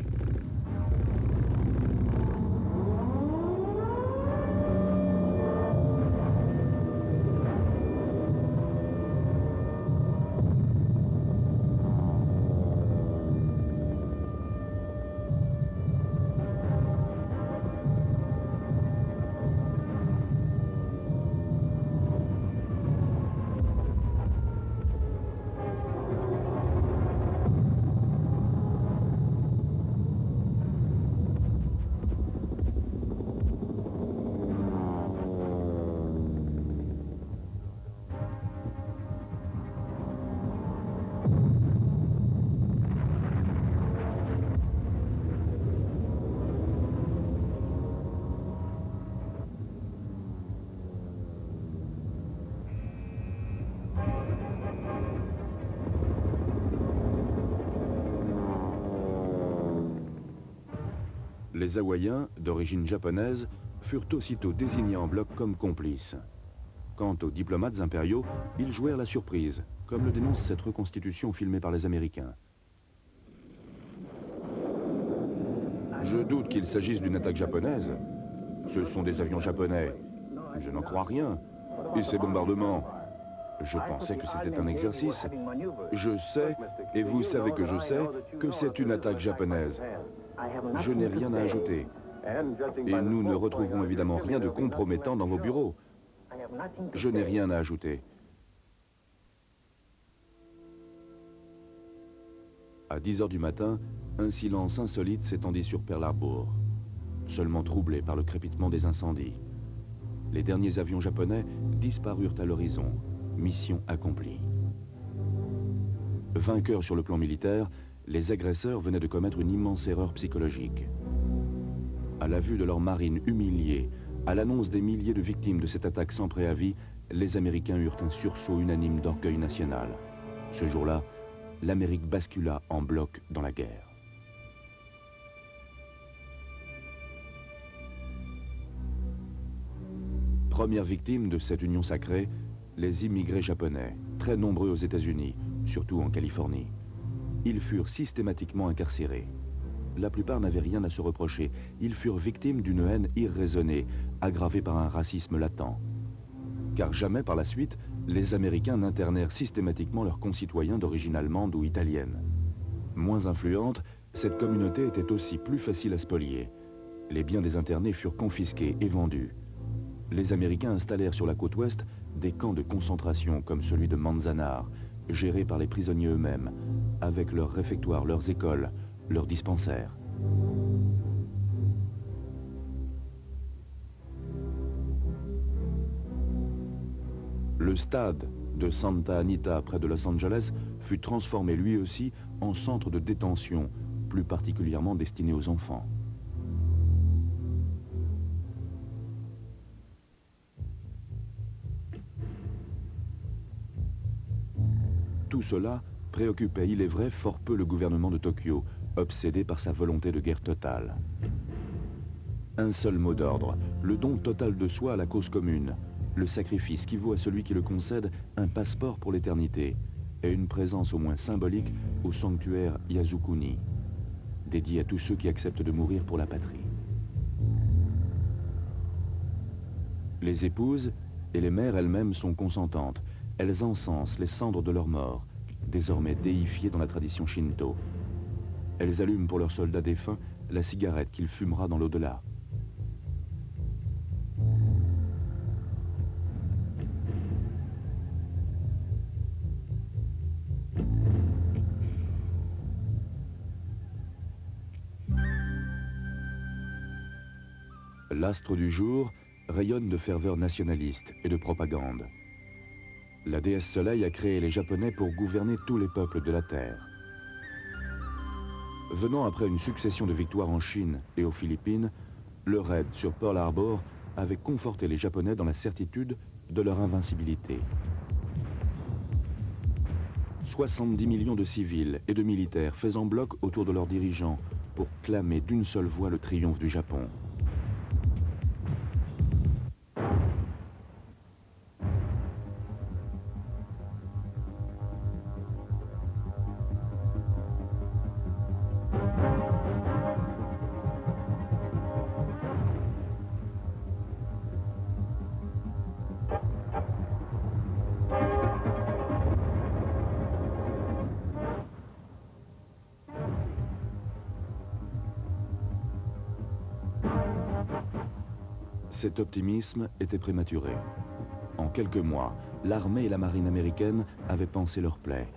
Les Hawaïens, d'origine japonaise, furent aussitôt désignés en bloc comme complices. Quant aux diplomates impériaux, ils jouèrent la surprise, comme le dénonce cette reconstitution filmée par les Américains. Je doute qu'il s'agisse d'une attaque japonaise. Ce sont des avions japonais. Je n'en crois rien. Et ces bombardements, je pensais que c'était un exercice. Je sais, et vous savez que je sais, que c'est une attaque japonaise. Je n'ai rien à ajouter. Et nous ne retrouverons évidemment rien de compromettant dans vos bureaux. Je n'ai rien à ajouter. À 10 heures du matin, un silence insolite s'étendit sur Pearl Harbor, seulement troublé par le crépitement des incendies. Les derniers avions japonais disparurent à l'horizon. Mission accomplie. Vainqueurs sur le plan militaire, les agresseurs venaient de commettre une immense erreur psychologique. À la vue de leur marine humiliée, à l'annonce des milliers de victimes de cette attaque sans préavis, les Américains eurent un sursaut unanime d'orgueil national. Ce jour-là, l'Amérique bascula en bloc dans la guerre. Première victime de cette union sacrée, les immigrés japonais, très nombreux aux États-Unis, surtout en Californie. Ils furent systématiquement incarcérés. La plupart n'avaient rien à se reprocher. Ils furent victimes d'une haine irraisonnée, aggravée par un racisme latent. Car jamais par la suite, les Américains n'internèrent systématiquement leurs concitoyens d'origine allemande ou italienne. Moins influente, cette communauté était aussi plus facile à spolier. Les biens des internés furent confisqués et vendus. Les Américains installèrent sur la côte ouest des camps de concentration comme celui de Manzanar, gérés par les prisonniers eux-mêmes, avec leurs réfectoires, leurs écoles, leurs dispensaires. Le stade de Santa Anita près de Los Angeles fut transformé lui aussi en centre de détention, plus particulièrement destiné aux enfants. Tout cela préoccupait, il est vrai, fort peu le gouvernement de Tokyo, obsédé par sa volonté de guerre totale. Un seul mot d'ordre, le don total de soi à la cause commune, le sacrifice qui vaut à celui qui le concède un passeport pour l'éternité et une présence au moins symbolique au sanctuaire Yasukuni, dédié à tous ceux qui acceptent de mourir pour la patrie. Les épouses et les mères elles-mêmes sont consentantes. Elles encensent les cendres de leurs morts, désormais déifiés dans la tradition shinto. Elles allument pour leurs soldats défunts la cigarette qu'il fumera dans l'au-delà. L'astre du jour rayonne de ferveur nationaliste et de propagande. La déesse Soleil a créé les Japonais pour gouverner tous les peuples de la Terre. Venant après une succession de victoires en Chine et aux Philippines, le raid sur Pearl Harbor avait conforté les Japonais dans la certitude de leur invincibilité. 70 millions de civils et de militaires faisant bloc autour de leurs dirigeants pour clamer d'une seule voix le triomphe du Japon. Cet optimisme était prématuré. En quelques mois, l'armée et la marine américaine avaient pansé leur plaie.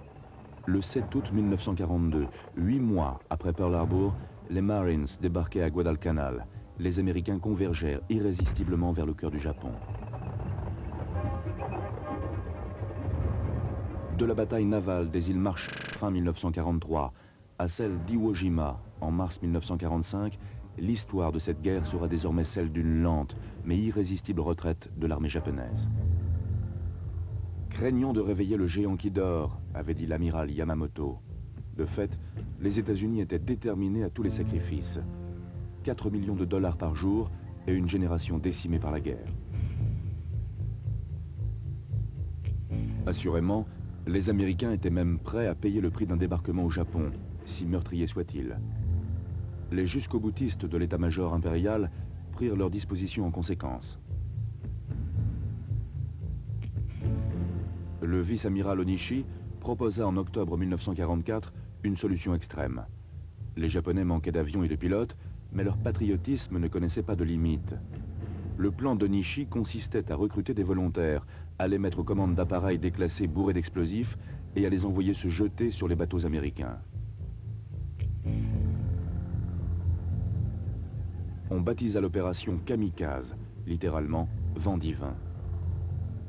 Le 7 août 1942, 8 mois après Pearl Harbor, les Marines débarquaient à Guadalcanal. Les Américains convergèrent irrésistiblement vers le cœur du Japon. De la bataille navale des îles Marshall fin 1943 à celle d'Iwo Jima en mars 1945, l'histoire de cette guerre sera désormais celle d'une lente mais irrésistible retraite de l'armée japonaise. Craignons de réveiller le géant qui dort, avait dit l'amiral Yamamoto. De fait, les États-Unis étaient déterminés à tous les sacrifices. 4 millions de dollars par jour et une génération décimée par la guerre. Assurément, les Américains étaient même prêts à payer le prix d'un débarquement au Japon, si meurtrier soit-il. Les jusqu'au-boutistes de l'état-major impérial prirent leurs dispositions en conséquence. Le vice-amiral Onishi proposa en octobre 1944 une solution extrême. Les Japonais manquaient d'avions et de pilotes, mais leur patriotisme ne connaissait pas de limite. Le plan d'Onishi consistait à recruter des volontaires, à les mettre aux commandes d'appareils déclassés bourrés d'explosifs et à les envoyer se jeter sur les bateaux américains. On baptisa l'opération Kamikaze, littéralement vent divin.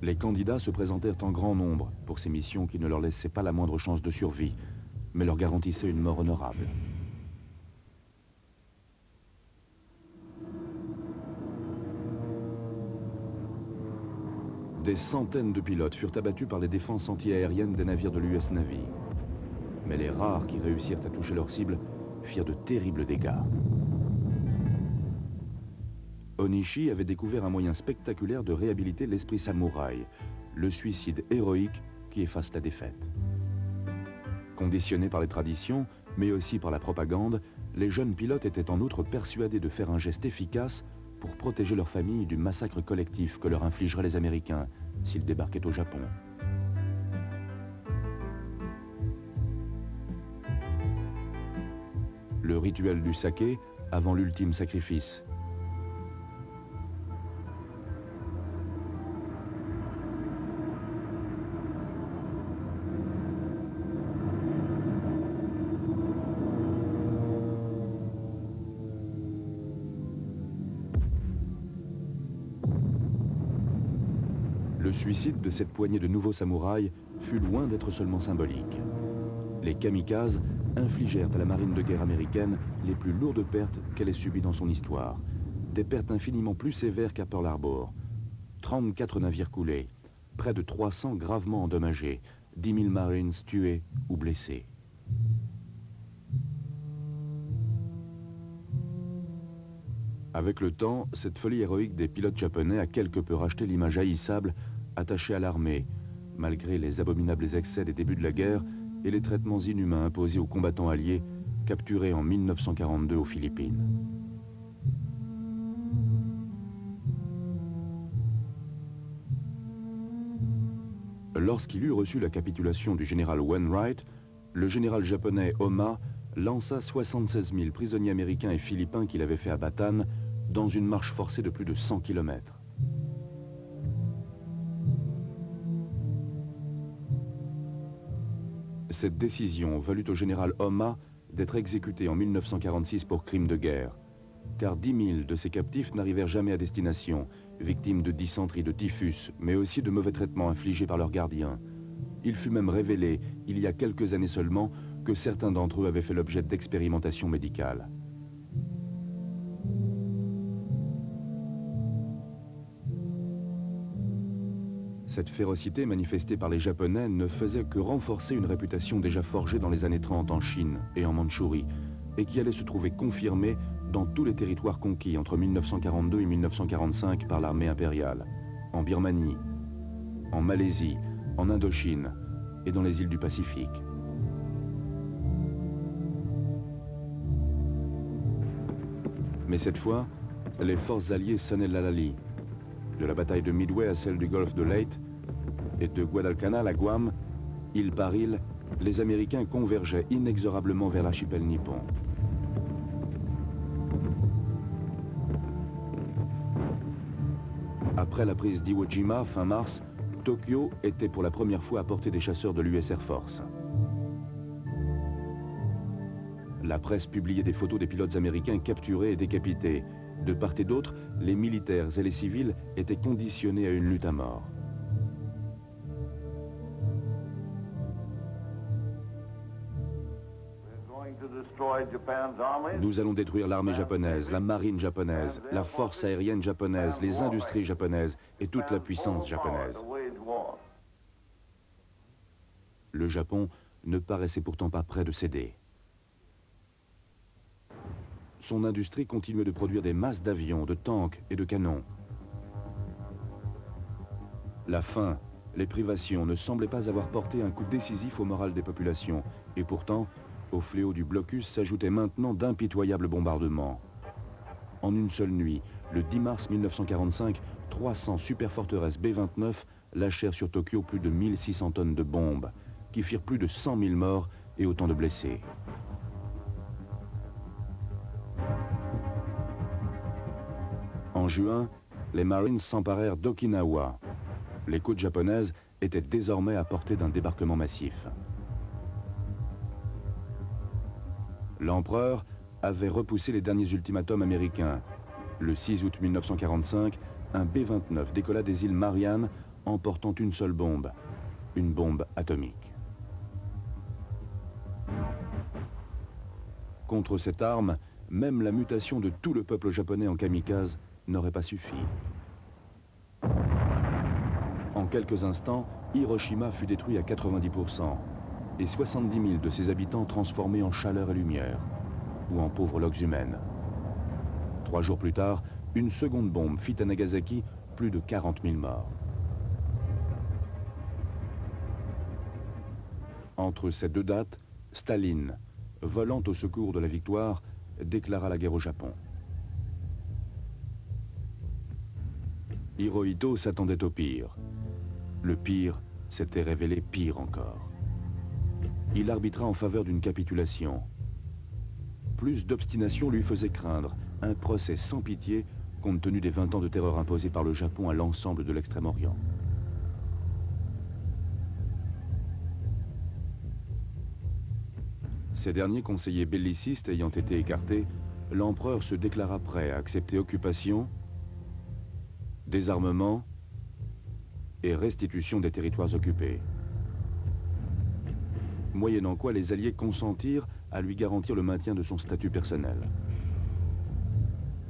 Les candidats se présentèrent en grand nombre pour ces missions qui ne leur laissaient pas la moindre chance de survie, mais leur garantissaient une mort honorable. Des centaines de pilotes furent abattus par les défenses antiaériennes des navires de l'US Navy. Mais les rares qui réussirent à toucher leur cible firent de terribles dégâts. Onishi avait découvert un moyen spectaculaire de réhabiliter l'esprit samouraï, le suicide héroïque qui efface la défaite. Conditionnés par les traditions, mais aussi par la propagande, les jeunes pilotes étaient en outre persuadés de faire un geste efficace pour protéger leur famille du massacre collectif que leur infligeraient les Américains s'ils débarquaient au Japon. Le rituel du saké avant l'ultime sacrifice. Le suicide de cette poignée de nouveaux samouraïs fut loin d'être seulement symbolique. Les kamikazes infligèrent à la marine de guerre américaine les plus lourdes pertes qu'elle ait subies dans son histoire. Des pertes infiniment plus sévères qu'à Pearl Harbor. 34 navires coulés, près de 300 gravement endommagés, 10 000 Marines tués ou blessés. Avec le temps, cette folie héroïque des pilotes japonais a quelque peu racheté l'image haïssable attachée à l'armée, malgré les abominables excès des débuts de la guerre et les traitements inhumains imposés aux combattants alliés capturés en 1942 aux Philippines. Lorsqu'il eut reçu la capitulation du général Wainwright, le général japonais Oma lança 76 000 prisonniers américains et philippins qu'il avait fait à Bataan dans une marche forcée de plus de 100 km. Cette décision valut au général Oma d'être exécuté en 1946 pour crime de guerre, car 10 000 de ses captifs n'arrivèrent jamais à destination, victimes de dysenterie, de typhus, mais aussi de mauvais traitements infligés par leurs gardiens. Il fut même révélé, il y a quelques années seulement, que certains d'entre eux avaient fait l'objet d'expérimentations médicales. Cette férocité manifestée par les Japonais ne faisait que renforcer une réputation déjà forgée dans les années 30 en Chine et en Mandchourie, et qui allait se trouver confirmée dans tous les territoires conquis entre 1942 et 1945 par l'armée impériale, en Birmanie, en Malaisie, en Indochine et dans les îles du Pacifique. Mais cette fois, les forces alliées sonnaient l'halali. De la bataille de Midway à celle du golfe de Leyte et de Guadalcanal à Guam, île par île, les Américains convergeaient inexorablement vers l'archipel nippon. Après la prise d'Iwo Jima fin mars, Tokyo était pour la première fois à portée des chasseurs de l'US Air Force. La presse publiait des photos des pilotes américains capturés et décapités. De part et d'autre, les militaires et les civils étaient conditionnés à une lutte à mort. Nous allons détruire l'armée japonaise, la marine japonaise, la force aérienne japonaise, les industries japonaises et toute la puissance japonaise. Le Japon ne paraissait pourtant pas prêt de céder. Son industrie continuait de produire des masses d'avions, de tanks et de canons. La faim, les privations ne semblaient pas avoir porté un coup décisif au moral des populations. Et pourtant, au fléau du blocus s'ajoutaient maintenant d'impitoyables bombardements. En une seule nuit, le 10 mars 1945, 300 superforteresses B-29 lâchèrent sur Tokyo plus de 1600 tonnes de bombes, qui firent plus de 100 000 morts et autant de blessés. En juin, les Marines s'emparèrent d'Okinawa. Les côtes japonaises étaient désormais à portée d'un débarquement massif. L'empereur avait repoussé les derniers ultimatums américains. Le 6 août 1945, un B-29 décolla des îles Mariannes emportant une seule bombe, une bombe atomique. Contre cette arme, même la mutation de tout le peuple japonais en kamikaze n'aurait pas suffi. En quelques instants, Hiroshima fut détruit à 90% et 70 000 de ses habitants transformés en chaleur et lumière, ou en pauvres loques humaines. 3 jours plus tard, Une seconde bombe fit à Nagasaki plus de 40 000 morts. Entre ces deux dates, Staline, volant au secours de la victoire, déclara la guerre au Japon. Hirohito s'attendait au pire. Le pire s'était révélé pire encore. Il arbitra en faveur d'une capitulation. Plus d'obstination lui faisait craindre un procès sans pitié compte tenu des 20 ans de terreur imposés par le Japon à l'ensemble de l'Extrême-Orient. Ces derniers conseillers bellicistes ayant été écartés, l'empereur se déclara prêt à accepter occupation, désarmement et restitution des territoires occupés. Moyennant quoi les Alliés consentirent à lui garantir le maintien de son statut personnel.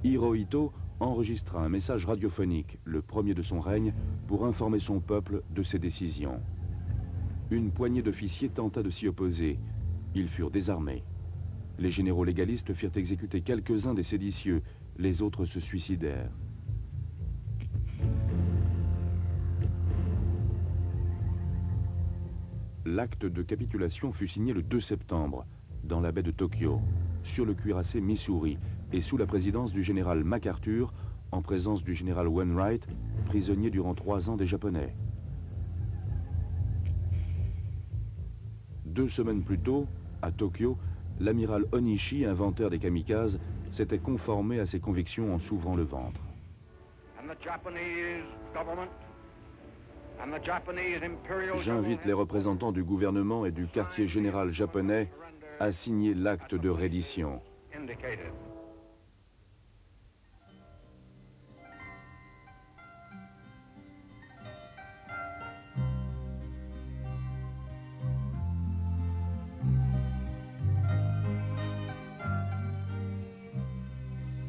Hirohito enregistra un message radiophonique, le premier de son règne, pour informer son peuple de ses décisions. Une poignée d'officiers tenta de s'y opposer. Ils furent désarmés. Les généraux légalistes firent exécuter quelques-uns des séditieux, les autres se suicidèrent. L'acte de capitulation fut signé le 2 septembre, dans la baie de Tokyo, sur le cuirassé Missouri, et sous la présidence du général MacArthur, en présence du général Wainwright, prisonnier durant 3 ans des Japonais. 2 semaines plus tôt, à Tokyo, l'amiral Onishi, inventeur des kamikazes, s'était conformé à ses convictions en s'ouvrant le ventre. J'invite les représentants du gouvernement et du quartier général japonais à signer l'acte de reddition.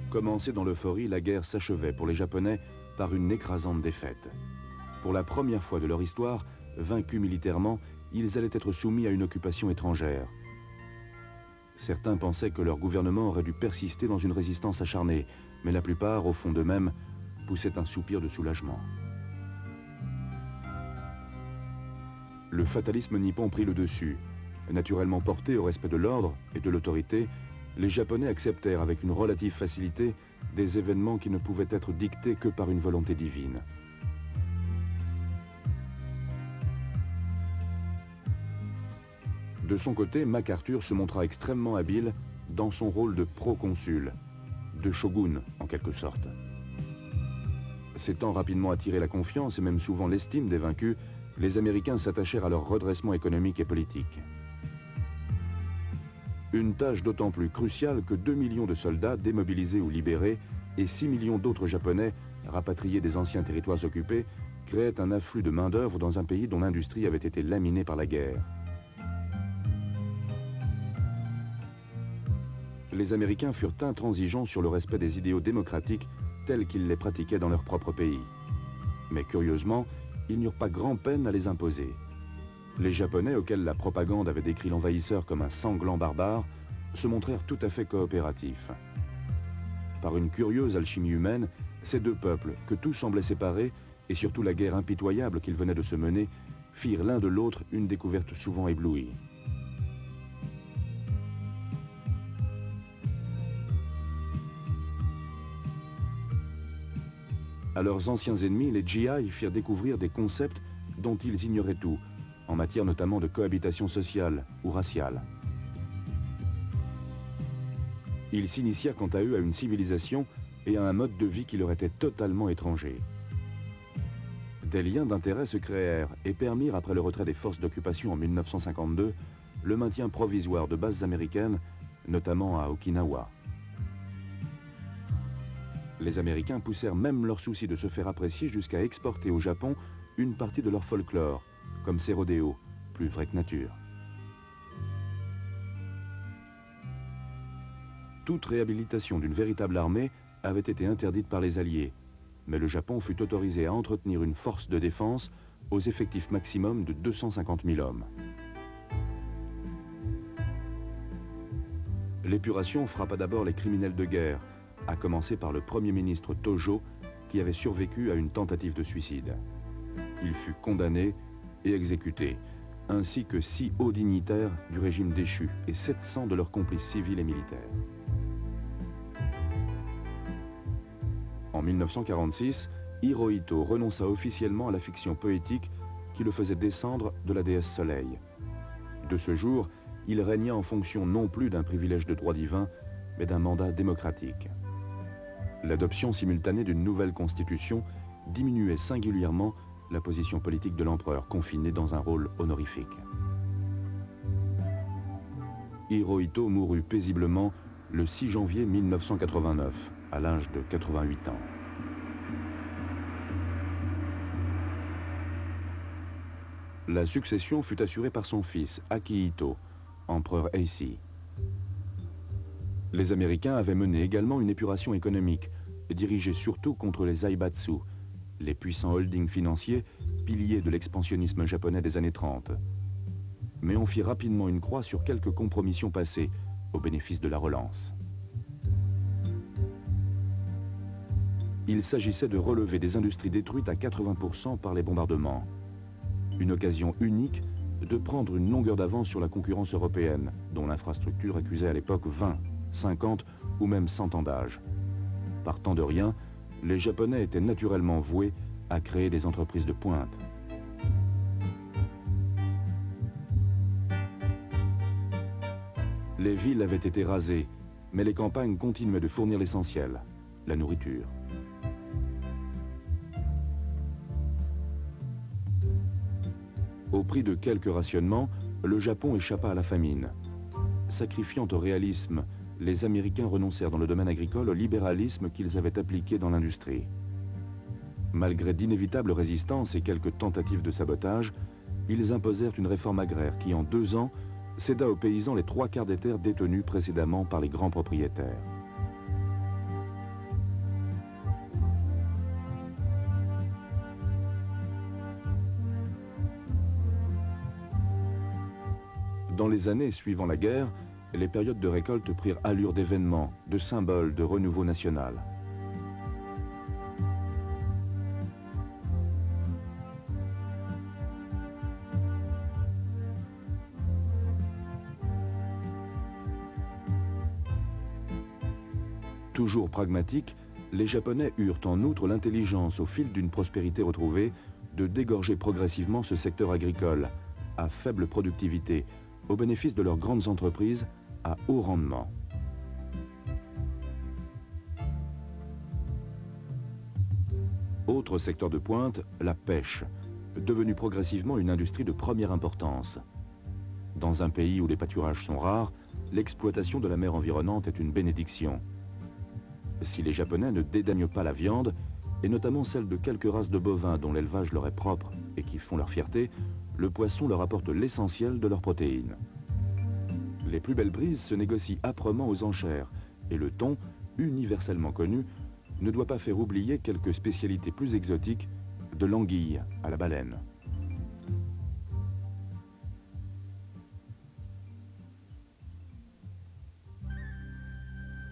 Commencée dans l'euphorie, la guerre s'achevait pour les Japonais par une écrasante défaite. Pour la première fois de leur histoire, vaincus militairement, ils allaient être soumis à une occupation étrangère. Certains pensaient que leur gouvernement aurait dû persister dans une résistance acharnée, mais la plupart, au fond d'eux-mêmes, poussaient un soupir de soulagement. Le fatalisme nippon prit le dessus. Naturellement portés au respect de l'ordre et de l'autorité, les Japonais acceptèrent avec une relative facilité des événements qui ne pouvaient être dictés que par une volonté divine. De son côté, MacArthur se montra extrêmement habile dans son rôle de proconsul, de shogun en quelque sorte. S'étant rapidement attiré la confiance et même souvent l'estime des vaincus, les Américains s'attachèrent à leur redressement économique et politique. Une tâche d'autant plus cruciale que 2 millions de soldats démobilisés ou libérés et 6 millions d'autres Japonais rapatriés des anciens territoires occupés créaient un afflux de main-d'œuvre dans un pays dont l'industrie avait été laminée par la guerre. Les Américains furent intransigeants sur le respect des idéaux démocratiques tels qu'ils les pratiquaient dans leur propre pays. Mais curieusement, ils n'eurent pas grand-peine à les imposer. Les Japonais, auxquels la propagande avait décrit l'envahisseur comme un sanglant barbare, se montrèrent tout à fait coopératifs. Par une curieuse alchimie humaine, ces deux peuples, que tout semblait séparer, et surtout la guerre impitoyable qu'ils venaient de se mener, firent l'un de l'autre une découverte souvent éblouie. À leurs anciens ennemis, les GI firent découvrir des concepts dont ils ignoraient tout, en matière notamment de cohabitation sociale ou raciale. Ils s'initièrent quant à eux à une civilisation et à un mode de vie qui leur était totalement étranger. Des liens d'intérêt se créèrent et permirent, après le retrait des forces d'occupation en 1952, le maintien provisoire de bases américaines, notamment à Okinawa. Les Américains poussèrent même leur souci de se faire apprécier jusqu'à exporter au Japon une partie de leur folklore, comme ces rodéos, plus vrais que nature. Toute réhabilitation d'une véritable armée avait été interdite par les Alliés, mais le Japon fut autorisé à entretenir une force de défense aux effectifs maximum de 250 000 hommes. L'épuration frappa d'abord les criminels de guerre, à commencer par le Premier ministre Tojo, qui avait survécu à une tentative de suicide. Il fut condamné et exécuté, ainsi que 6 hauts dignitaires du régime déchu et 700 de leurs complices civils et militaires. En 1946, Hirohito renonça officiellement à la fiction poétique qui le faisait descendre de la déesse Soleil. De ce jour, il régna en fonction non plus d'un privilège de droit divin, mais d'un mandat démocratique. L'adoption simultanée d'une nouvelle constitution diminuait singulièrement la position politique de l'empereur, confiné dans un rôle honorifique. Hirohito mourut paisiblement le 6 janvier 1989, à l'âge de 88 ans. La succession fut assurée par son fils, Akihito, empereur Heisei. Les Américains avaient mené également une épuration économique, dirigée surtout contre les Zaibatsu, les puissants holdings financiers, piliers de l'expansionnisme japonais des années 30. Mais on fit rapidement une croix sur quelques compromissions passées, au bénéfice de la relance. Il s'agissait de relever des industries détruites à 80% par les bombardements. Une occasion unique de prendre une longueur d'avance sur la concurrence européenne, dont l'infrastructure accusait à l'époque 20, 50 ou même 100 ans d'âge. Partant de rien, les Japonais étaient naturellement voués à créer des entreprises de pointe. Les villes avaient été rasées, mais les campagnes continuaient de fournir l'essentiel, la nourriture. Au prix de quelques rationnements, le Japon échappa à la famine. Sacrifiant au réalisme, les Américains renoncèrent dans le domaine agricole au libéralisme qu'ils avaient appliqué dans l'industrie. Malgré d'inévitables résistances et quelques tentatives de sabotage, ils imposèrent une réforme agraire qui, en 2 ans, céda aux paysans les 3/4 des terres détenues précédemment par les grands propriétaires. Dans les années suivant la guerre, les périodes de récolte prirent allure d'événements, de symboles de renouveau national. Toujours pragmatiques, les Japonais eurent en outre l'intelligence, au fil d'une prospérité retrouvée, de dégorger progressivement ce secteur agricole, à faible productivité, au bénéfice de leurs grandes entreprises à haut rendement. Autre secteur de pointe, la pêche, devenue progressivement une industrie de première importance. Dans un pays où les pâturages sont rares, l'exploitation de la mer environnante est une bénédiction. Si les Japonais ne dédaignent pas la viande, et notamment celle de quelques races de bovins dont l'élevage leur est propre et qui font leur fierté, le poisson leur apporte l'essentiel de leurs protéines. Les plus belles prises se négocient âprement aux enchères, et le thon, universellement connu, ne doit pas faire oublier quelques spécialités plus exotiques, de l'anguille à la baleine.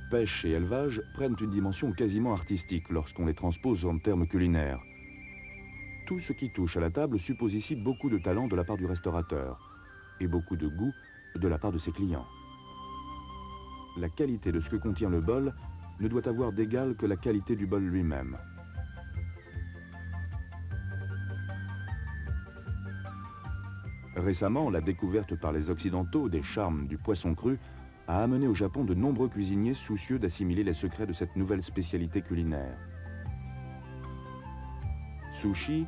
Pêche et élevage prennent une dimension quasiment artistique lorsqu'on les transpose en termes culinaires. Tout ce qui touche à la table suppose ici beaucoup de talent de la part du restaurateur et beaucoup de goût de la part de ses clients. La qualité de ce que contient le bol ne doit avoir d'égal que la qualité du bol lui-même. Récemment, la découverte par les Occidentaux des charmes du poisson cru a amené au Japon de nombreux cuisiniers soucieux d'assimiler les secrets de cette nouvelle spécialité culinaire. Sushi,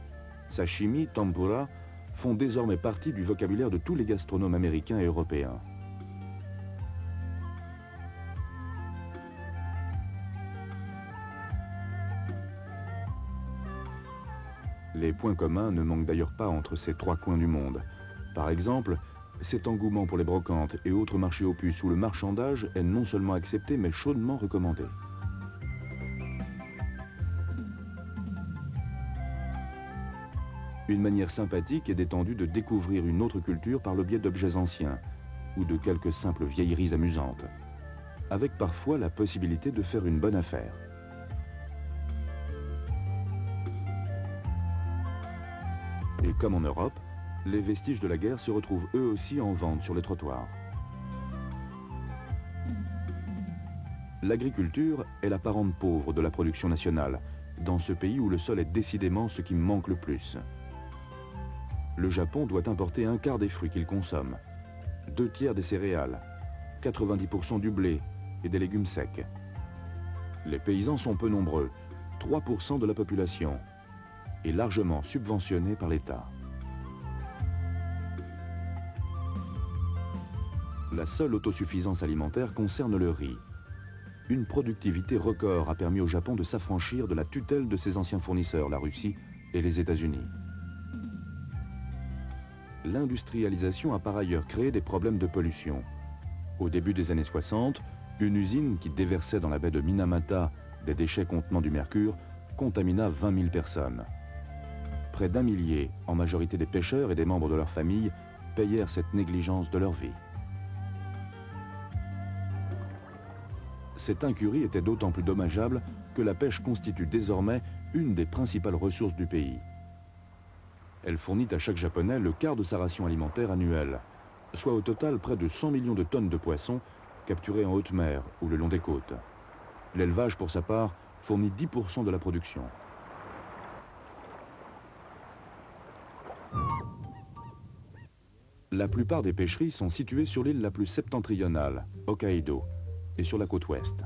sashimi, tempura font désormais partie du vocabulaire de tous les gastronomes américains et européens. Les points communs ne manquent d'ailleurs pas entre ces 3 coins du monde. Par exemple, cet engouement pour les brocantes et autres marchés aux puces où le marchandage est non seulement accepté mais chaudement recommandé. Une manière sympathique et détendue de découvrir une autre culture par le biais d'objets anciens ou de quelques simples vieilleries amusantes. avec parfois la possibilité de faire une bonne affaire. Et comme en Europe, les vestiges de la guerre se retrouvent eux aussi en vente sur les trottoirs. L'agriculture est la parente pauvre de la production nationale, dans ce pays où le sol est décidément ce qui manque le plus. Le Japon doit importer un quart des fruits qu'il consomme, 2/3 des céréales, 90% du blé et des légumes secs. Les paysans sont peu nombreux, 3% de la population, et largement subventionnés par l'État. La seule autosuffisance alimentaire concerne le riz. Une productivité record a permis au Japon de s'affranchir de la tutelle de ses anciens fournisseurs, la Russie et les États-Unis. L'industrialisation a par ailleurs créé des problèmes de pollution. Au début des années 60, une usine qui déversait dans la baie de Minamata des déchets contenant du mercure contamina 20 000 personnes. Près d'1 millier, en majorité des pêcheurs et des membres de leur famille, payèrent cette négligence de leur vie. Cette incurie était d'autant plus dommageable que la pêche constitue désormais une des principales ressources du pays. Elle fournit à chaque Japonais le quart de sa ration alimentaire annuelle, soit au total près de 100 millions de tonnes de poissons capturés en haute mer ou le long des côtes. L'élevage, pour sa part, fournit 10% de la production. La plupart des pêcheries sont situées sur l'île la plus septentrionale, Hokkaido, et sur la côte ouest.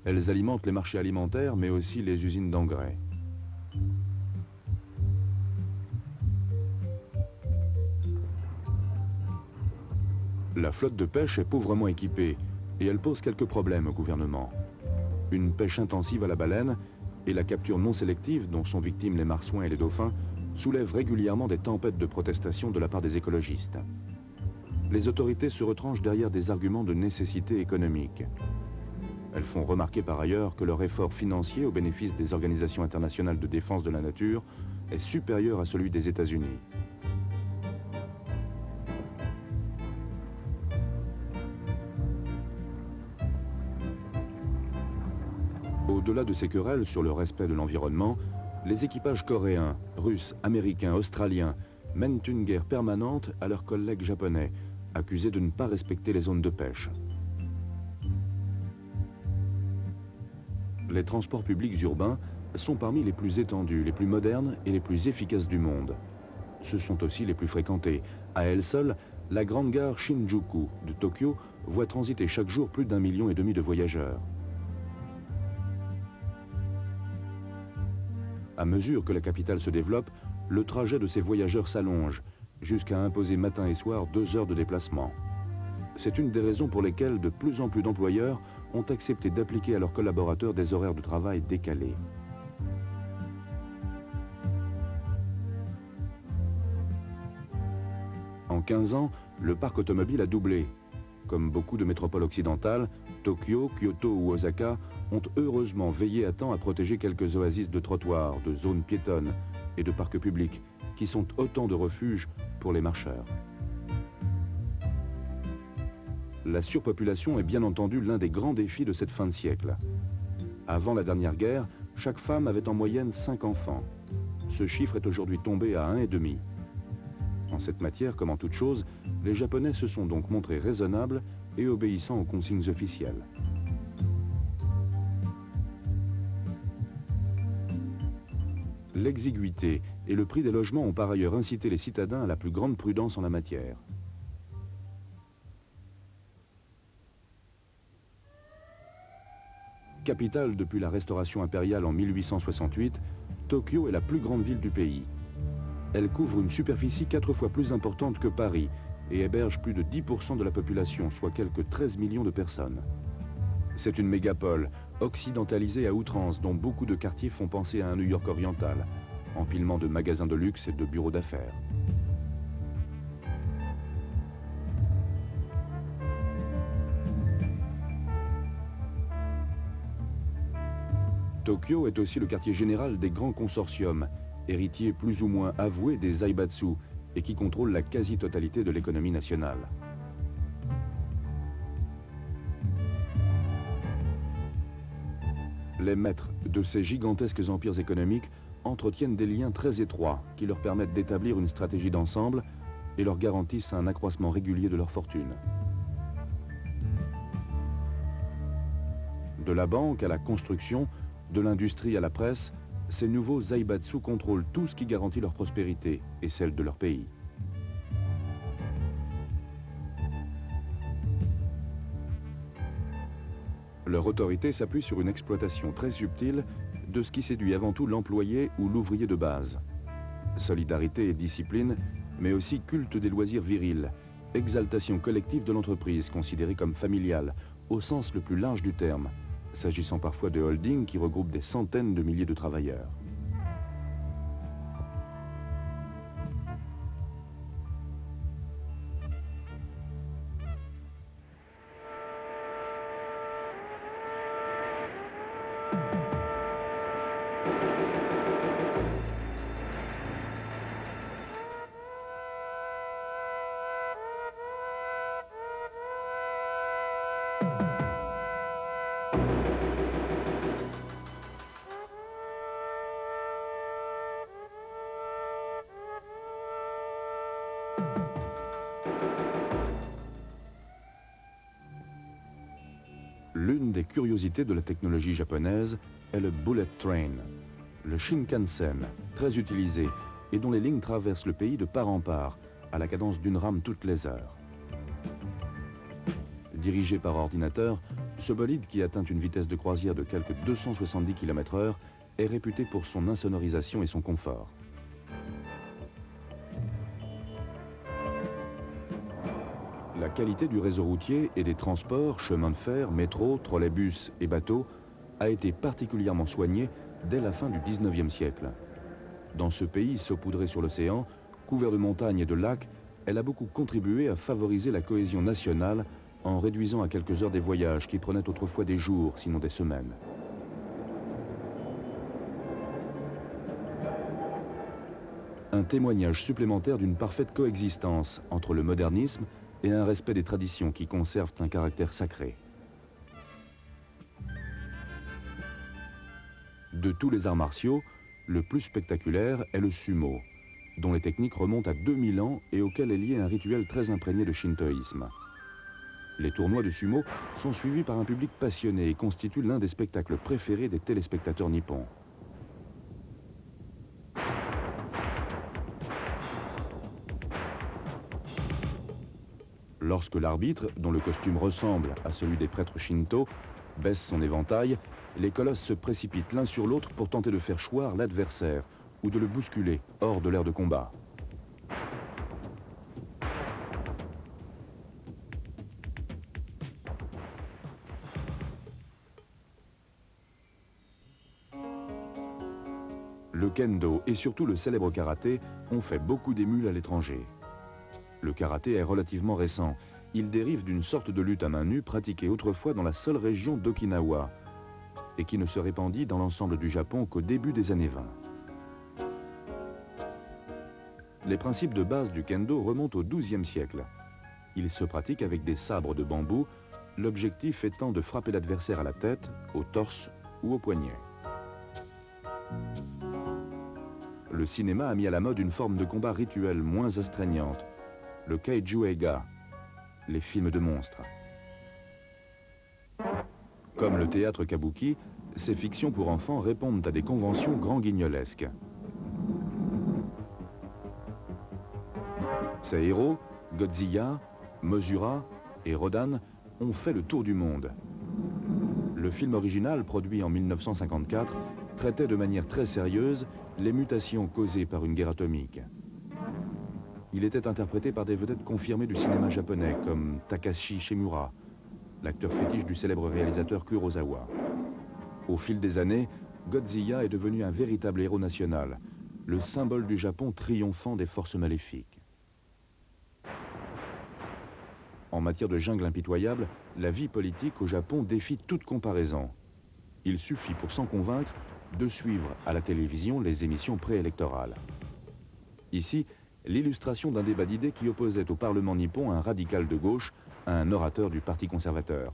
Elles alimentent les marchés alimentaires, mais aussi les usines d'engrais. La flotte de pêche est pauvrement équipée et elle pose quelques problèmes au gouvernement. Une pêche intensive à la baleine et la capture non sélective dont sont victimes les marsouins et les dauphins soulèvent régulièrement des tempêtes de protestation de la part des écologistes. Les autorités se retranchent derrière des arguments de nécessité économique. Elles font remarquer par ailleurs que leur effort financier au bénéfice des organisations internationales de défense de la nature est supérieur à celui des États-Unis. Au-delà de ces querelles sur le respect de l'environnement, les équipages coréens, russes, américains, australiens mènent une guerre permanente à leurs collègues japonais, accusés de ne pas respecter les zones de pêche. Les transports publics urbains sont parmi les plus étendus, les plus modernes et les plus efficaces du monde. Ce sont aussi les plus fréquentés. À elle seule, la grande gare Shinjuku de Tokyo voit transiter chaque jour plus d'1,5 million de voyageurs. À mesure que la capitale se développe, le trajet de ces voyageurs s'allonge, jusqu'à imposer matin et soir 2 heures de déplacement. C'est une des raisons pour lesquelles de plus en plus d'employeurs ont accepté d'appliquer à leurs collaborateurs des horaires de travail décalés. En 15 ans, le parc automobile a doublé. Comme beaucoup de métropoles occidentales, Tokyo, Kyoto ou Osaka ont heureusement veillé à temps à protéger quelques oasis de trottoirs, de zones piétonnes et de parcs publics, qui sont autant de refuges pour les marcheurs. La surpopulation est bien entendu l'un des grands défis de cette fin de siècle. Avant la dernière guerre, chaque femme avait en moyenne 5 enfants. Ce chiffre est aujourd'hui tombé à 1,5. En cette matière, comme en toute chose, les Japonais se sont donc montrés raisonnables et obéissants aux consignes officielles. L'exiguïté et le prix des logements ont par ailleurs incité les citadins à la plus grande prudence en la matière. Capitale depuis la restauration impériale en 1868, Tokyo est la plus grande ville du pays. Elle couvre une superficie 4 fois plus importante que Paris et héberge plus de 10% de la population, soit quelques 13 millions de personnes. C'est une mégapole, occidentalisée à outrance, dont beaucoup de quartiers font penser à un New York oriental, empilement de magasins de luxe et de bureaux d'affaires. Tokyo est aussi le quartier général des grands consortiums, héritiers plus ou moins avoués des Zaibatsu, et qui contrôlent la quasi-totalité de l'économie nationale. Les maîtres de ces gigantesques empires économiques entretiennent des liens très étroits qui leur permettent d'établir une stratégie d'ensemble et leur garantissent un accroissement régulier de leur fortune. De la banque à la construction, de l'industrie à la presse, ces nouveaux zaibatsu contrôlent tout ce qui garantit leur prospérité et celle de leur pays. Leur autorité s'appuie sur une exploitation très subtile de ce qui séduit avant tout l'employé ou l'ouvrier de base. Solidarité et discipline, mais aussi culte des loisirs virils, exaltation collective de l'entreprise considérée comme familiale, au sens le plus large du terme, s'agissant parfois de holdings qui regroupent des centaines de milliers de travailleurs. L'une des curiosités de la technologie japonaise est le bullet train, le Shinkansen, très utilisé et dont les lignes traversent le pays de part en part, à la cadence d'une rame toutes les heures. Dirigé par ordinateur, ce bolide qui atteint une vitesse de croisière de quelques 270 km/h est réputé pour son insonorisation et son confort. La qualité du réseau routier et des transports, chemins de fer, métro, trolleybus et bateaux, a été particulièrement soignée dès la fin du 19e siècle. Dans ce pays saupoudré sur l'océan, couvert de montagnes et de lacs, elle a beaucoup contribué à favoriser la cohésion nationale en réduisant à quelques heures des voyages qui prenaient autrefois des jours, sinon des semaines. Un témoignage supplémentaire d'une parfaite coexistence entre le modernisme et un respect des traditions qui conservent un caractère sacré. De tous les arts martiaux, le plus spectaculaire est le sumo, dont les techniques remontent à 2000 ans et auquel est lié un rituel très imprégné de shintoïsme. Les tournois de sumo sont suivis par un public passionné et constituent l'un des spectacles préférés des téléspectateurs nippons. Lorsque l'arbitre, dont le costume ressemble à celui des prêtres shinto, baisse son éventail, les colosses se précipitent l'un sur l'autre pour tenter de faire choir l'adversaire ou de le bousculer hors de l'aire de combat. Le kendo et surtout le célèbre karaté ont fait beaucoup d'émules à l'étranger. Le karaté est relativement récent. Il dérive d'une sorte de lutte à main nue pratiquée autrefois dans la seule région d'Okinawa et qui ne se répandit dans l'ensemble du Japon qu'au début des années 20. Les principes de base du kendo remontent au XIIe siècle. Il se pratique avec des sabres de bambou, l'objectif étant de frapper l'adversaire à la tête, au torse ou au poignet. Le cinéma a mis à la mode une forme de combat rituel moins astreignante, le kaiju eiga, les films de monstres. Comme le théâtre kabuki, ces fictions pour enfants répondent à des conventions grand-guignolesques. Ces héros, Godzilla, Mesura et Rodan, ont fait le tour du monde. Le film original, produit en 1954, traitait de manière très sérieuse les mutations causées par une guerre atomique. Il était interprété par des vedettes confirmées du cinéma japonais, comme Takashi Shimura, l'acteur fétiche du célèbre réalisateur Kurosawa. Au fil des années, Godzilla est devenu un véritable héros national, le symbole du Japon triomphant des forces maléfiques. En matière de jungle impitoyable, la vie politique au Japon défie toute comparaison. Il suffit pour s'en convaincre de suivre à la télévision les émissions préélectorales. Ici, l'illustration d'un débat d'idées qui opposait au Parlement nippon un radical de gauche à un orateur du Parti conservateur.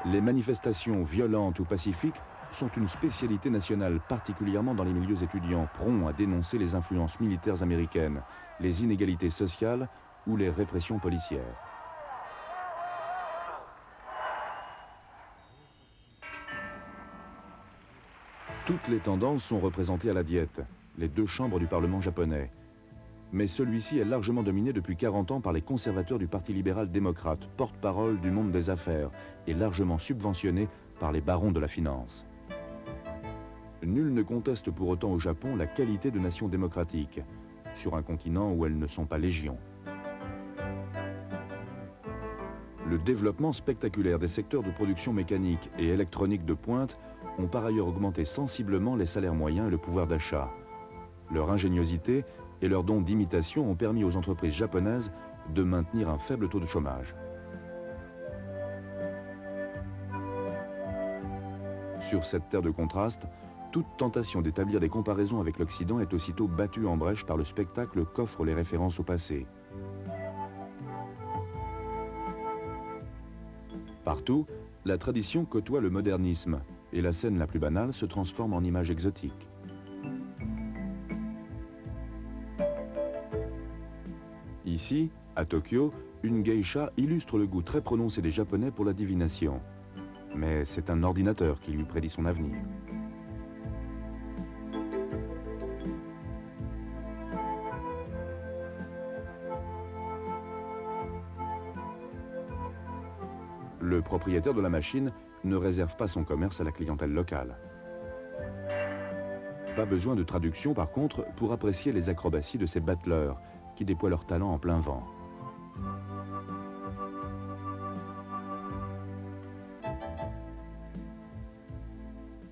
Les manifestations violentes ou pacifiques sont une spécialité nationale, particulièrement dans les milieux étudiants, prompts à dénoncer les influences militaires américaines, les inégalités sociales ou les répressions policières. Toutes les tendances sont représentées à la Diète, les deux chambres du Parlement japonais. Mais celui-ci est largement dominé depuis 40 ans par les conservateurs du Parti libéral-démocrate, porte-parole du monde des affaires, et largement subventionné par les barons de la finance. Nul ne conteste pour autant au Japon la qualité de nation démocratique, sur un continent où elles ne sont pas légion. Le développement spectaculaire des secteurs de production mécanique et électronique de pointe ont par ailleurs augmenté sensiblement les salaires moyens et le pouvoir d'achat. Leur ingéniosité et leurs dons d'imitation ont permis aux entreprises japonaises de maintenir un faible taux de chômage. Sur cette terre de contraste, toute tentation d'établir des comparaisons avec l'Occident est aussitôt battue en brèche par le spectacle qu'offrent les références au passé. Partout, la tradition côtoie le modernisme et la scène la plus banale se transforme en image exotique. Ici, à Tokyo, une geisha illustre le goût très prononcé des Japonais pour la divination. Mais c'est un ordinateur qui lui prédit son avenir. Le propriétaire de la machine ne réserve pas son commerce à la clientèle locale. Pas besoin de traduction par contre pour apprécier les acrobaties de ces battleurs qui déploient leur talent en plein vent.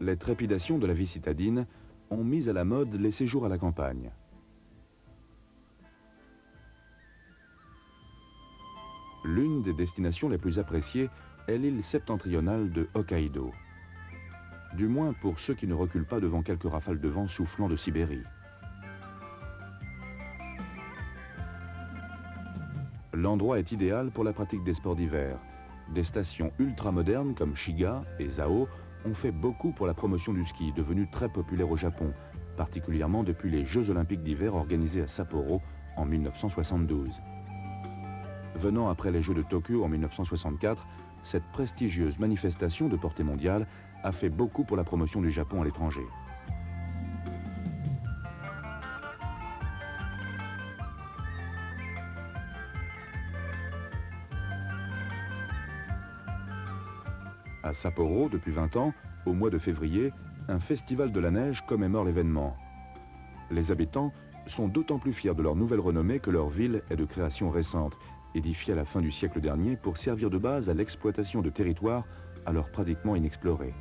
Les trépidations de la vie citadine ont mis à la mode les séjours à la campagne. L'une des destinations les plus appréciées est l'île septentrionale de Hokkaido. Du moins pour ceux qui ne reculent pas devant quelques rafales de vent soufflant de Sibérie. L'endroit est idéal pour la pratique des sports d'hiver. Des stations ultra-modernes comme Shiga et Zao ont fait beaucoup pour la promotion du ski, devenu très populaire au Japon, particulièrement depuis les Jeux olympiques d'hiver organisés à Sapporo en 1972. Venant après les Jeux de Tokyo en 1964, cette prestigieuse manifestation de portée mondiale a fait beaucoup pour la promotion du Japon à l'étranger. À Sapporo, depuis 20 ans, au mois de février, un festival de la neige commémore l'événement. Les habitants sont d'autant plus fiers de leur nouvelle renommée que leur ville est de création récente, édifiée à la fin du siècle dernier pour servir de base à l'exploitation de territoires alors pratiquement inexplorés.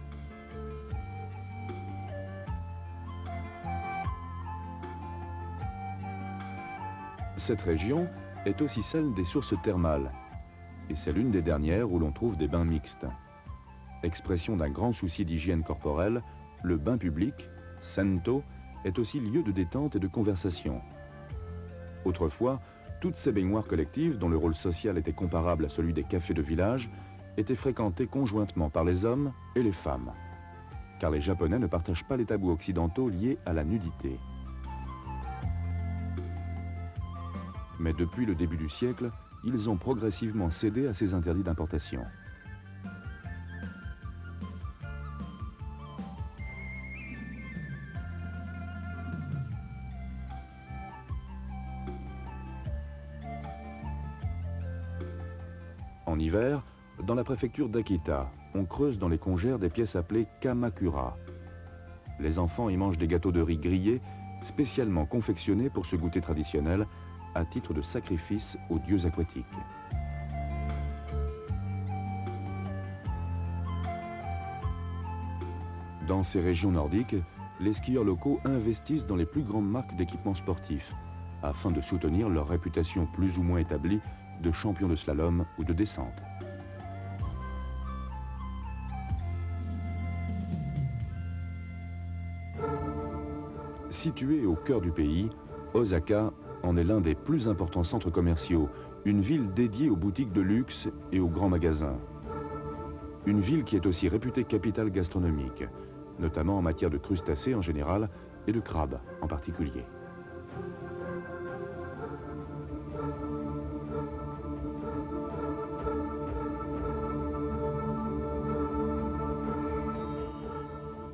Cette région est aussi celle des sources thermales, et c'est l'une des dernières où l'on trouve des bains mixtes. Expression d'un grand souci d'hygiène corporelle, le bain public, sento, est aussi lieu de détente et de conversation. Autrefois, toutes ces baignoires collectives, dont le rôle social était comparable à celui des cafés de village, étaient fréquentées conjointement par les hommes et les femmes. Car les Japonais ne partagent pas les tabous occidentaux liés à la nudité. Mais depuis le début du siècle, ils ont progressivement cédé à ces interdits d'importation. En hiver, dans la préfecture d'Akita, on creuse dans les congères des pièces appelées kamakura. Les enfants y mangent des gâteaux de riz grillés, spécialement confectionnés pour ce goûter traditionnel, à titre de sacrifice aux dieux aquatiques. Dans ces régions nordiques, les skieurs locaux investissent dans les plus grandes marques d'équipements sportifs, afin de soutenir leur réputation plus ou moins établie de champions de slalom ou de descente. Située au cœur du pays, Osaka en est l'un des plus importants centres commerciaux, une ville dédiée aux boutiques de luxe et aux grands magasins. Une ville qui est aussi réputée capitale gastronomique, notamment en matière de crustacés en général et de crabes en particulier.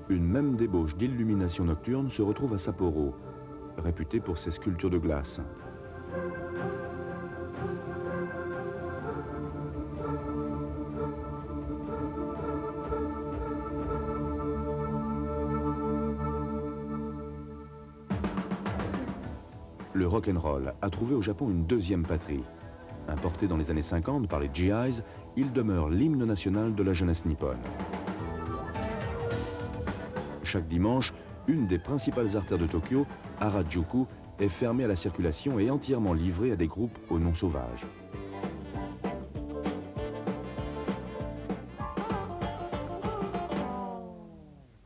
Une même débauche d'illumination nocturne se retrouve à Sapporo, réputée pour ses sculptures de glace. Le rock'n'roll a trouvé au Japon une deuxième patrie. Importé dans les années 50 par les GIs, il demeure l'hymne national de la jeunesse nippone. Chaque dimanche, une des principales artères de Tokyo, Harajuku, est fermée à la circulation et entièrement livrée à des groupes aux noms sauvages.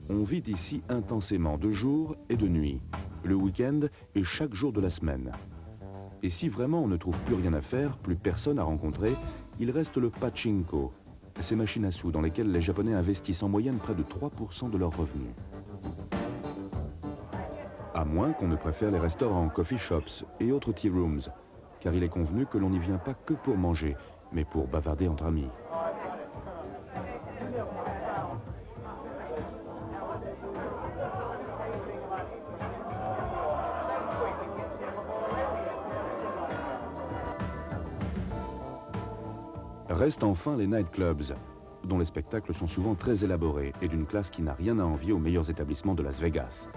On vit ici intensément de jour et de nuit, le week-end et chaque jour de la semaine. Et si vraiment on ne trouve plus rien à faire, plus personne à rencontrer, il reste le pachinko, ces machines à sous dans lesquelles les Japonais investissent en moyenne près de 3% de leurs revenus. À moins qu'on ne préfère les restaurants, coffee shops et autres tea rooms, car il est convenu que l'on n'y vient pas que pour manger, mais pour bavarder entre amis. Restent enfin les nightclubs, dont les spectacles sont souvent très élaborés et d'une classe qui n'a rien à envier aux meilleurs établissements de Las Vegas.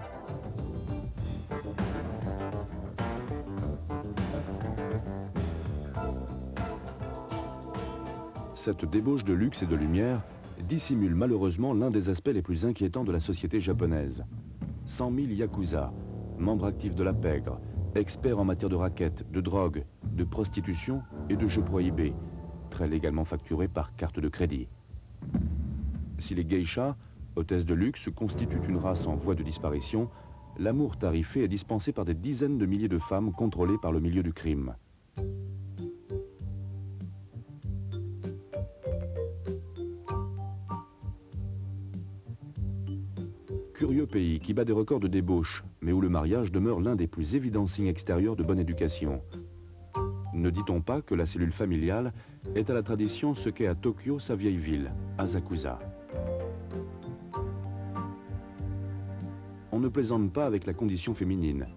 Cette débauche de luxe et de lumière dissimule malheureusement l'un des aspects les plus inquiétants de la société japonaise. 100 000 yakuza, membres actifs de la pègre, experts en matière de raquettes, de drogue, de prostitution et de jeux prohibés, très légalement facturés par carte de crédit. Si les geishas, hôtesses de luxe, constituent une race en voie de disparition, l'amour tarifé est dispensé par des dizaines de milliers de femmes contrôlées par le milieu du crime. Curieux pays qui bat des records de débauche, mais où le mariage demeure l'un des plus évidents signes extérieurs de bonne éducation. Ne dit-on pas que la cellule familiale est à la tradition ce qu'est à Tokyo sa vieille ville, Asakusa. On ne plaisante pas avec la condition féminine,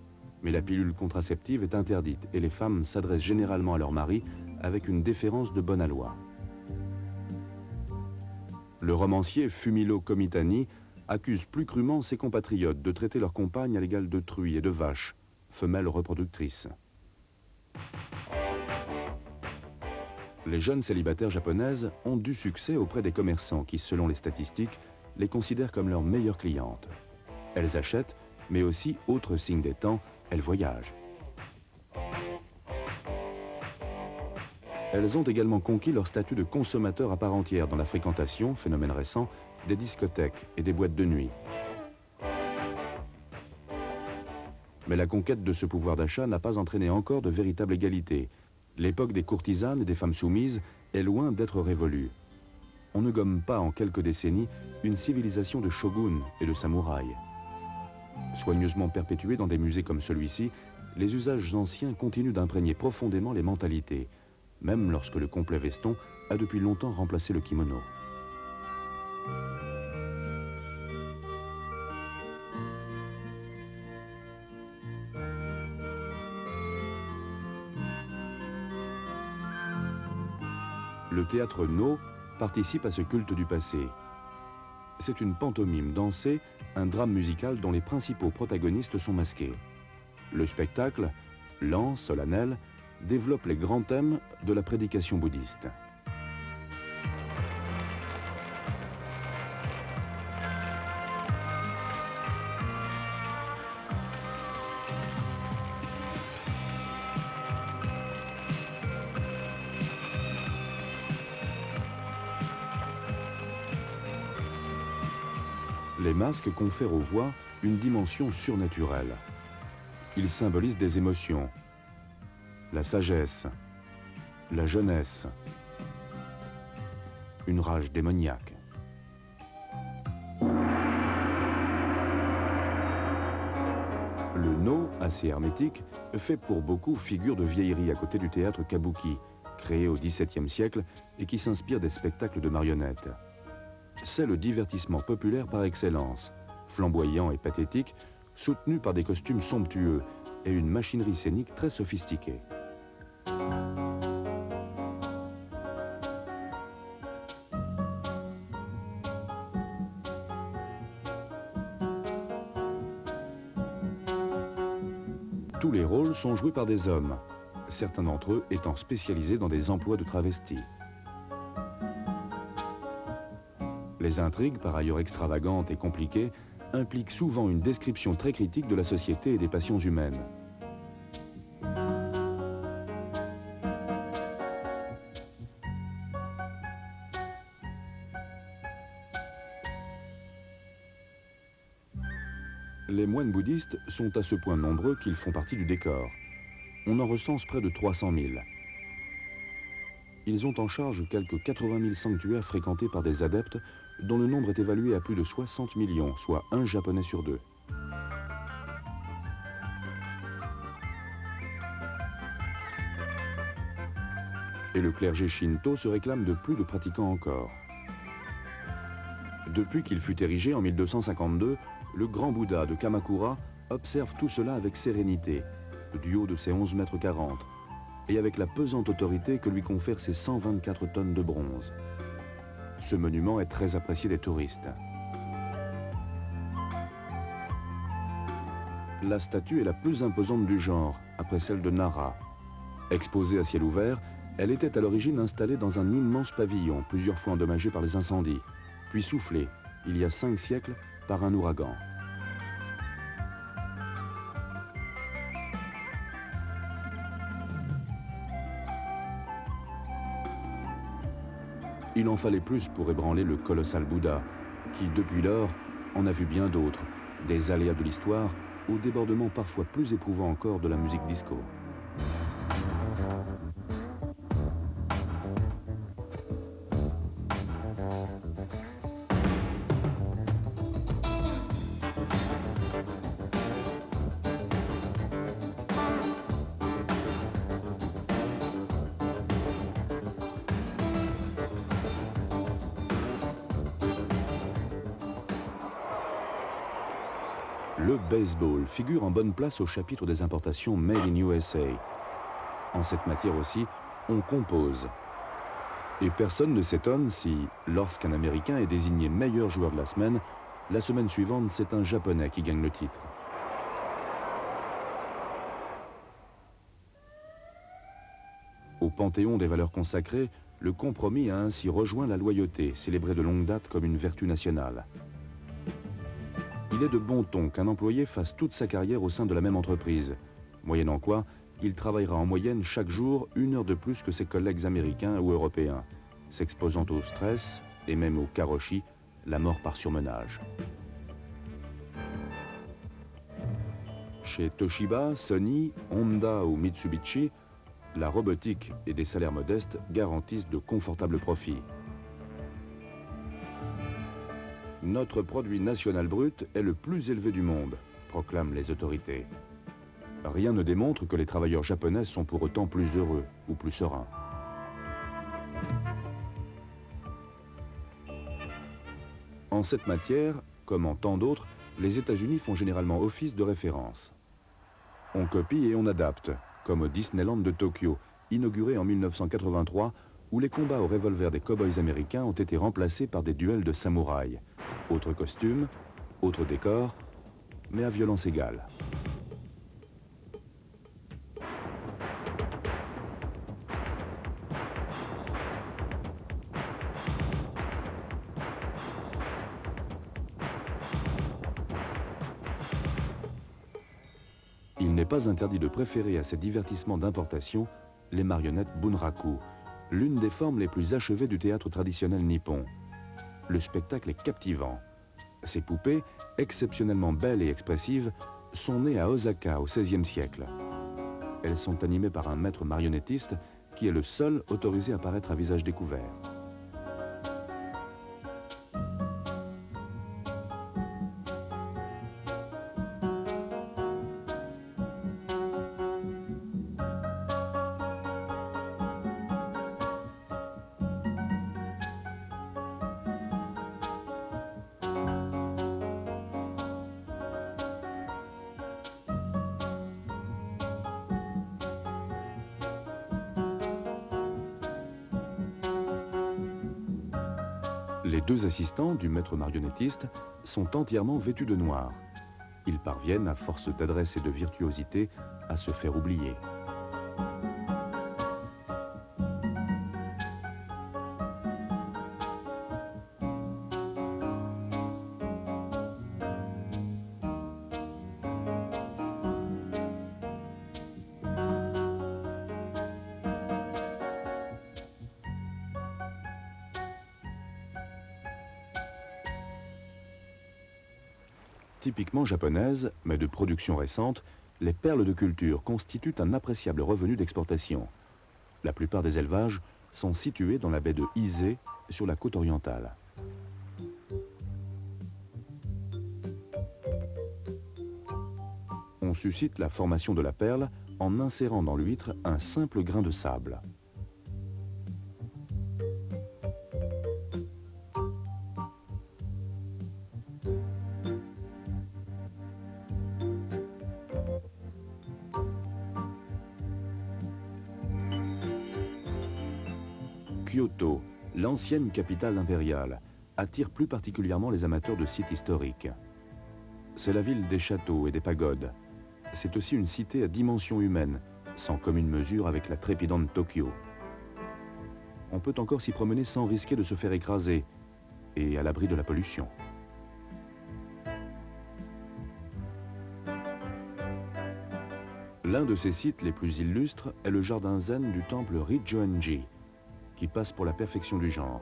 mais la pilule contraceptive est interdite et les femmes s'adressent généralement à leur mari avec une déférence de bonne aloi. Le romancier Fumio Komitani accuse plus crûment ses compatriotes de traiter leurs compagnes à l'égal de truies et de vaches, femelles reproductrices. Les jeunes célibataires japonaises ont du succès auprès des commerçants qui, selon les statistiques, les considèrent comme leurs meilleures clientes. Elles achètent, mais aussi, autre signe des temps, elles voyagent. Elles ont également conquis leur statut de consommateurs à part entière dans la fréquentation, phénomène récent, des discothèques et des boîtes de nuit. Mais la conquête de ce pouvoir d'achat n'a pas entraîné encore de véritable égalité. L'époque des courtisanes et des femmes soumises est loin d'être révolue. On ne gomme pas en quelques décennies une civilisation de shoguns et de samouraïs. Soigneusement perpétués dans des musées comme celui-ci, les usages anciens continuent d'imprégner profondément les mentalités, même lorsque le complet veston a depuis longtemps remplacé le kimono. Le théâtre No participe à ce culte du passé. C'est une pantomime dansée, un drame musical dont les principaux protagonistes sont masqués. Le spectacle, lent, solennel, développe les grands thèmes de la prédication bouddhiste. Les masques confèrent aux voix une dimension surnaturelle. Ils symbolisent des émotions, la sagesse, la jeunesse, une rage démoniaque. Le No, assez hermétique, fait pour beaucoup figure de vieillerie à côté du théâtre kabuki, créé au XVIIe siècle et qui s'inspire des spectacles de marionnettes. C'est le divertissement populaire par excellence, flamboyant et pathétique, soutenu par des costumes somptueux et une machinerie scénique très sophistiquée. Tous les rôles sont joués par des hommes, certains d'entre eux étant spécialisés dans des emplois de travestis. Les intrigues, par ailleurs extravagantes et compliquées, impliquent souvent une description très critique de la société et des passions humaines. Les moines bouddhistes sont à ce point nombreux qu'ils font partie du décor. On en recense près de 300 000. Ils ont en charge quelques 80 000 sanctuaires fréquentés par des adeptes dont le nombre est évalué à plus de 60 millions, soit un Japonais sur deux. Et le clergé shinto se réclame de plus de pratiquants encore. Depuis qu'il fut érigé en 1252, le grand Bouddha de Kamakura observe tout cela avec sérénité, du haut de ses 11 mètres 40, et avec la pesante autorité que lui confèrent ses 124 tonnes de bronze. Ce monument est très apprécié des touristes. La statue est la plus imposante du genre, après celle de Nara. Exposée à ciel ouvert, elle était à l'origine installée dans un immense pavillon, plusieurs fois endommagé par les incendies, puis soufflée, il y a 5 siècles, par un ouragan. Il en fallait plus pour ébranler le colossal Bouddha, qui, depuis lors, en a vu bien d'autres, des aléas de l'histoire aux débordements parfois plus éprouvants encore de la musique disco. Le baseball figure en bonne place au chapitre des importations Made in USA. En cette matière aussi, on compose. Et personne ne s'étonne si, lorsqu'un Américain est désigné meilleur joueur de la semaine suivante, c'est un Japonais qui gagne le titre. Au panthéon des valeurs consacrées, le compromis a ainsi rejoint la loyauté, célébrée de longue date comme une vertu nationale. Il est de bon ton qu'un employé fasse toute sa carrière au sein de la même entreprise, moyennant quoi il travaillera en moyenne chaque jour 1 heure de plus que ses collègues américains ou européens, s'exposant au stress et même au karoshi, la mort par surmenage. Chez Toshiba, Sony, Honda ou Mitsubishi, la robotique et des salaires modestes garantissent de confortables profits. Notre produit national brut est le plus élevé du monde, proclament les autorités. Rien ne démontre que les travailleurs japonais sont pour autant plus heureux ou plus sereins. En cette matière, comme en tant d'autres, les États-Unis font généralement office de référence. On copie et on adapte, comme au Disneyland de Tokyo, inauguré en 1983, où les combats au revolver des cow-boys américains ont été remplacés par des duels de samouraïs. Autre costume, autre décor, mais à violence égale. Il n'est pas interdit de préférer à ces divertissements d'importation les marionnettes bunraku, l'une des formes les plus achevées du théâtre traditionnel nippon. Le spectacle est captivant. Ces poupées, exceptionnellement belles et expressives, sont nées à Osaka au XVIe siècle. Elles sont animées par un maître marionnettiste qui est le seul autorisé à paraître à visage découvert. Les deux assistants du maître marionnettiste sont entièrement vêtus de noir. Ils parviennent, à force d'adresse et de virtuosité, à se faire oublier. Typiquement japonaise, mais de production récente, les perles de culture constituent un appréciable revenu d'exportation. La plupart des élevages sont situés dans la baie de Ise, sur la côte orientale. On suscite la formation de la perle en insérant dans l'huître un simple grain de sable. Kyoto, l'ancienne capitale impériale, attire plus particulièrement les amateurs de sites historiques. C'est la ville des châteaux et des pagodes. C'est aussi une cité à dimension humaine, sans commune mesure avec la trépidante Tokyo. On peut encore s'y promener sans risquer de se faire écraser et à l'abri de la pollution. L'un de ces sites les plus illustres est le jardin zen du temple Rijōenji, qui passe pour la perfection du genre.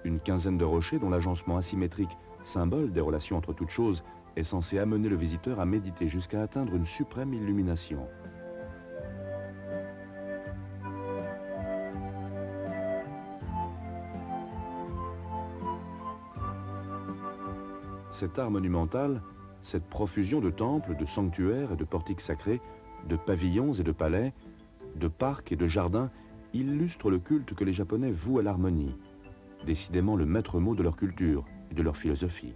Une quinzaine de rochers dont l'agencement asymétrique, symbole des relations entre toutes choses, est censé amener le visiteur à méditer jusqu'à atteindre une suprême illumination. Cet art monumental, cette profusion de temples, de sanctuaires et de portiques sacrés, de pavillons et de palais, de parcs et de jardins, illustre le culte que les Japonais vouent à l'harmonie, décidément le maître mot de leur culture et de leur philosophie.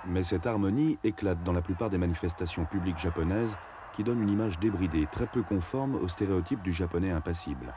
Mais cette harmonie éclate dans la plupart des manifestations publiques japonaises qui donnent une image débridée, très peu conforme aux stéréotypes du japonais impassible.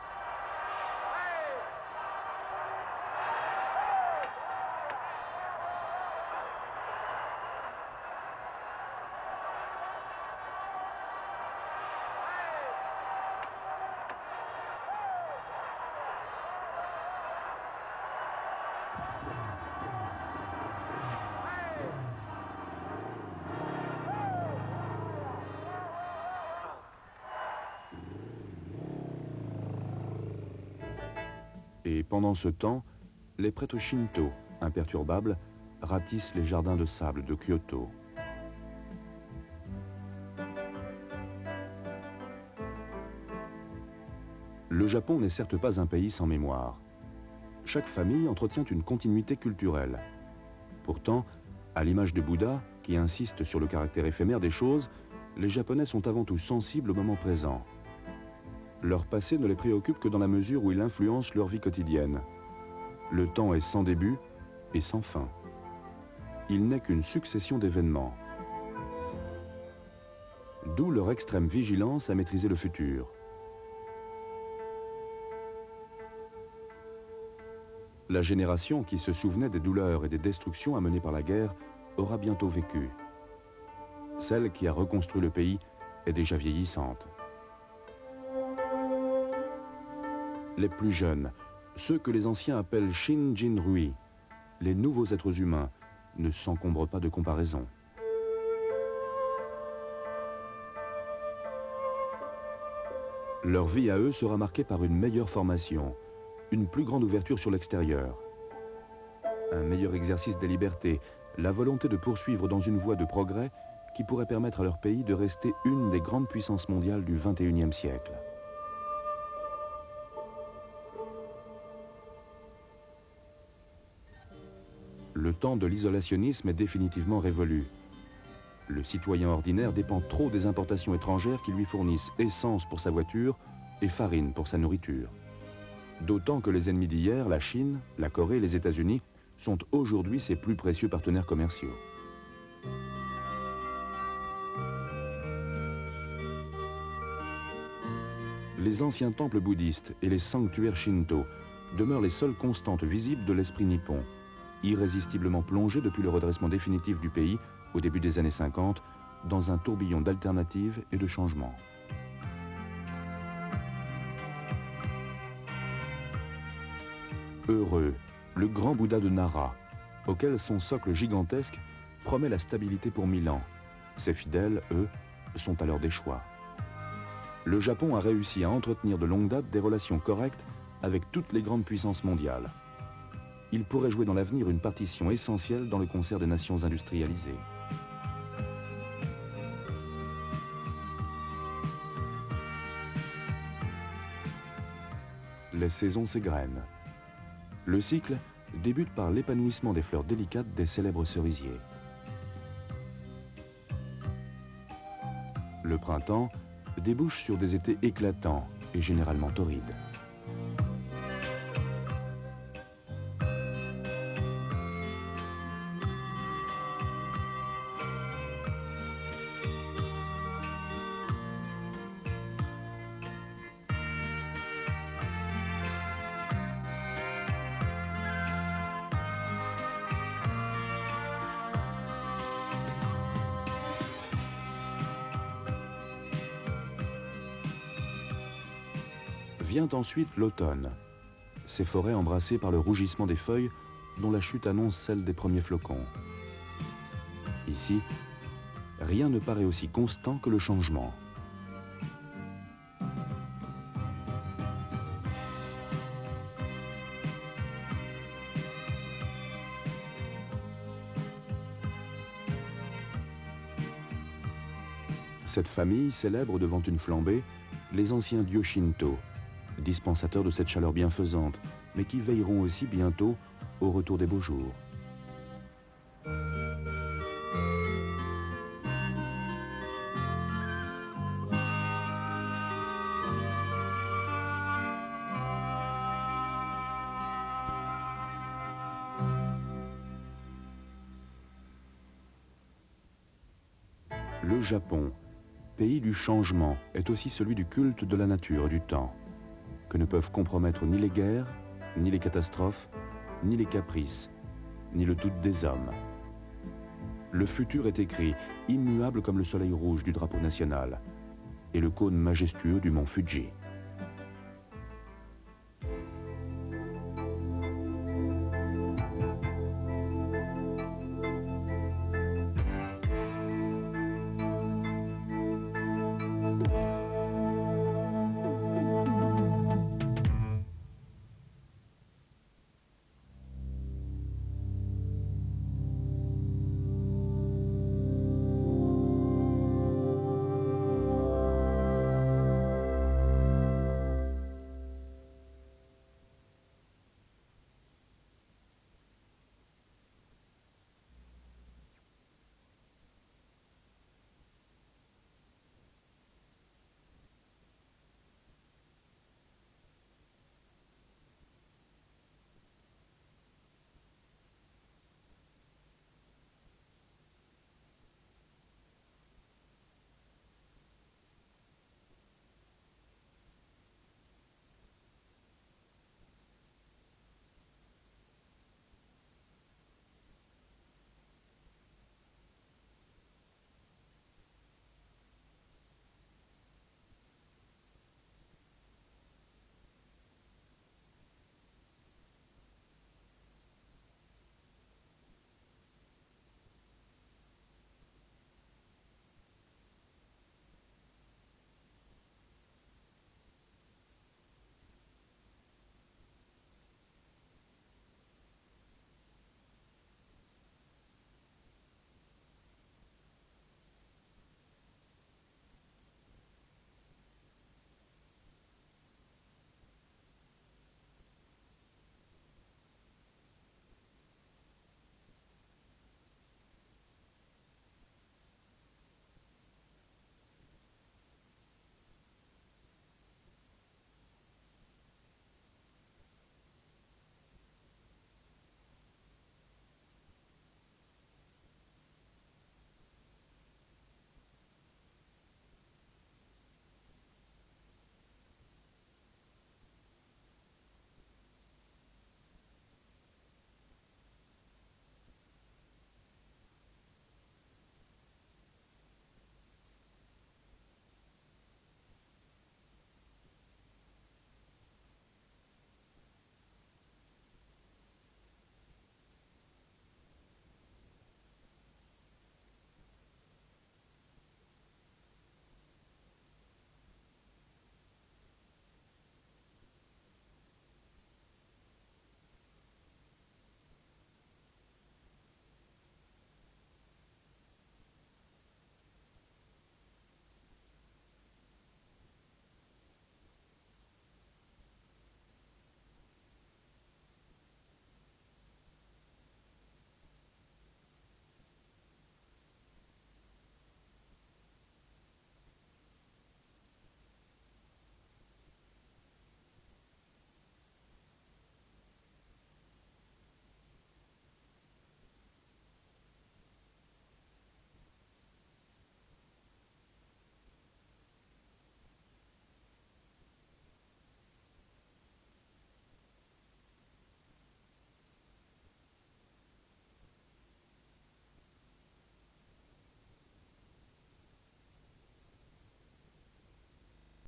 Et pendant ce temps, les prêtres shinto, imperturbables, ratissent les jardins de sable de Kyoto. Le Japon n'est certes pas un pays sans mémoire. Chaque famille entretient une continuité culturelle. Pourtant, à l'image de Bouddha, qui insiste sur le caractère éphémère des choses, les Japonais sont avant tout sensibles au moment présent. Leur passé ne les préoccupe que dans la mesure où il influence leur vie quotidienne. Le temps est sans début et sans fin. Il n'est qu'une succession d'événements. D'où leur extrême vigilance à maîtriser le futur. La génération qui se souvenait des douleurs et des destructions amenées par la guerre aura bientôt vécu. Celle qui a reconstruit le pays est déjà vieillissante. Les plus jeunes, ceux que les anciens appellent Shinjin-rui, les nouveaux êtres humains, ne s'encombrent pas de comparaison. Leur vie à eux sera marquée par une meilleure formation, une plus grande ouverture sur l'extérieur, un meilleur exercice des libertés, la volonté de poursuivre dans une voie de progrès qui pourrait permettre à leur pays de rester une des grandes puissances mondiales du XXIe siècle. Le temps de l'isolationnisme est définitivement révolu. Le citoyen ordinaire dépend trop des importations étrangères qui lui fournissent essence pour sa voiture et farine pour sa nourriture. D'autant que les ennemis d'hier, la Chine, la Corée et les États-Unis, sont aujourd'hui ses plus précieux partenaires commerciaux. Les anciens temples bouddhistes et les sanctuaires shinto demeurent les seules constantes visibles de l'esprit nippon, irrésistiblement plongé depuis le redressement définitif du pays au début des années 50 dans un tourbillon d'alternatives et de changements. Heureux, le grand Bouddha de Nara, auquel son socle gigantesque promet la stabilité pour 1000 ans. Ses fidèles, eux, sont à leur déchoir. Le Japon a réussi à entretenir de longue date des relations correctes avec toutes les grandes puissances mondiales. Il pourrait jouer dans l'avenir une partition essentielle dans le concert des nations industrialisées. Les saisons s'égrènent. Le cycle débute par l'épanouissement des fleurs délicates des célèbres cerisiers. Le printemps débouche sur des étés éclatants et généralement torrides. Vient ensuite l'automne, ces forêts embrassées par le rougissement des feuilles dont la chute annonce celle des premiers flocons. Ici, rien ne paraît aussi constant que le changement. Cette famille célèbre devant une flambée les anciens dieux shinto, dispensateurs de cette chaleur bienfaisante, mais qui veilleront aussi bientôt au retour des beaux jours. Le Japon, pays du changement, est aussi celui du culte de la nature et du temps, que ne peuvent compromettre ni les guerres, ni les catastrophes, ni les caprices, ni le doute des hommes. Le futur est écrit, immuable comme le soleil rouge du drapeau national, et le cône majestueux du mont Fuji.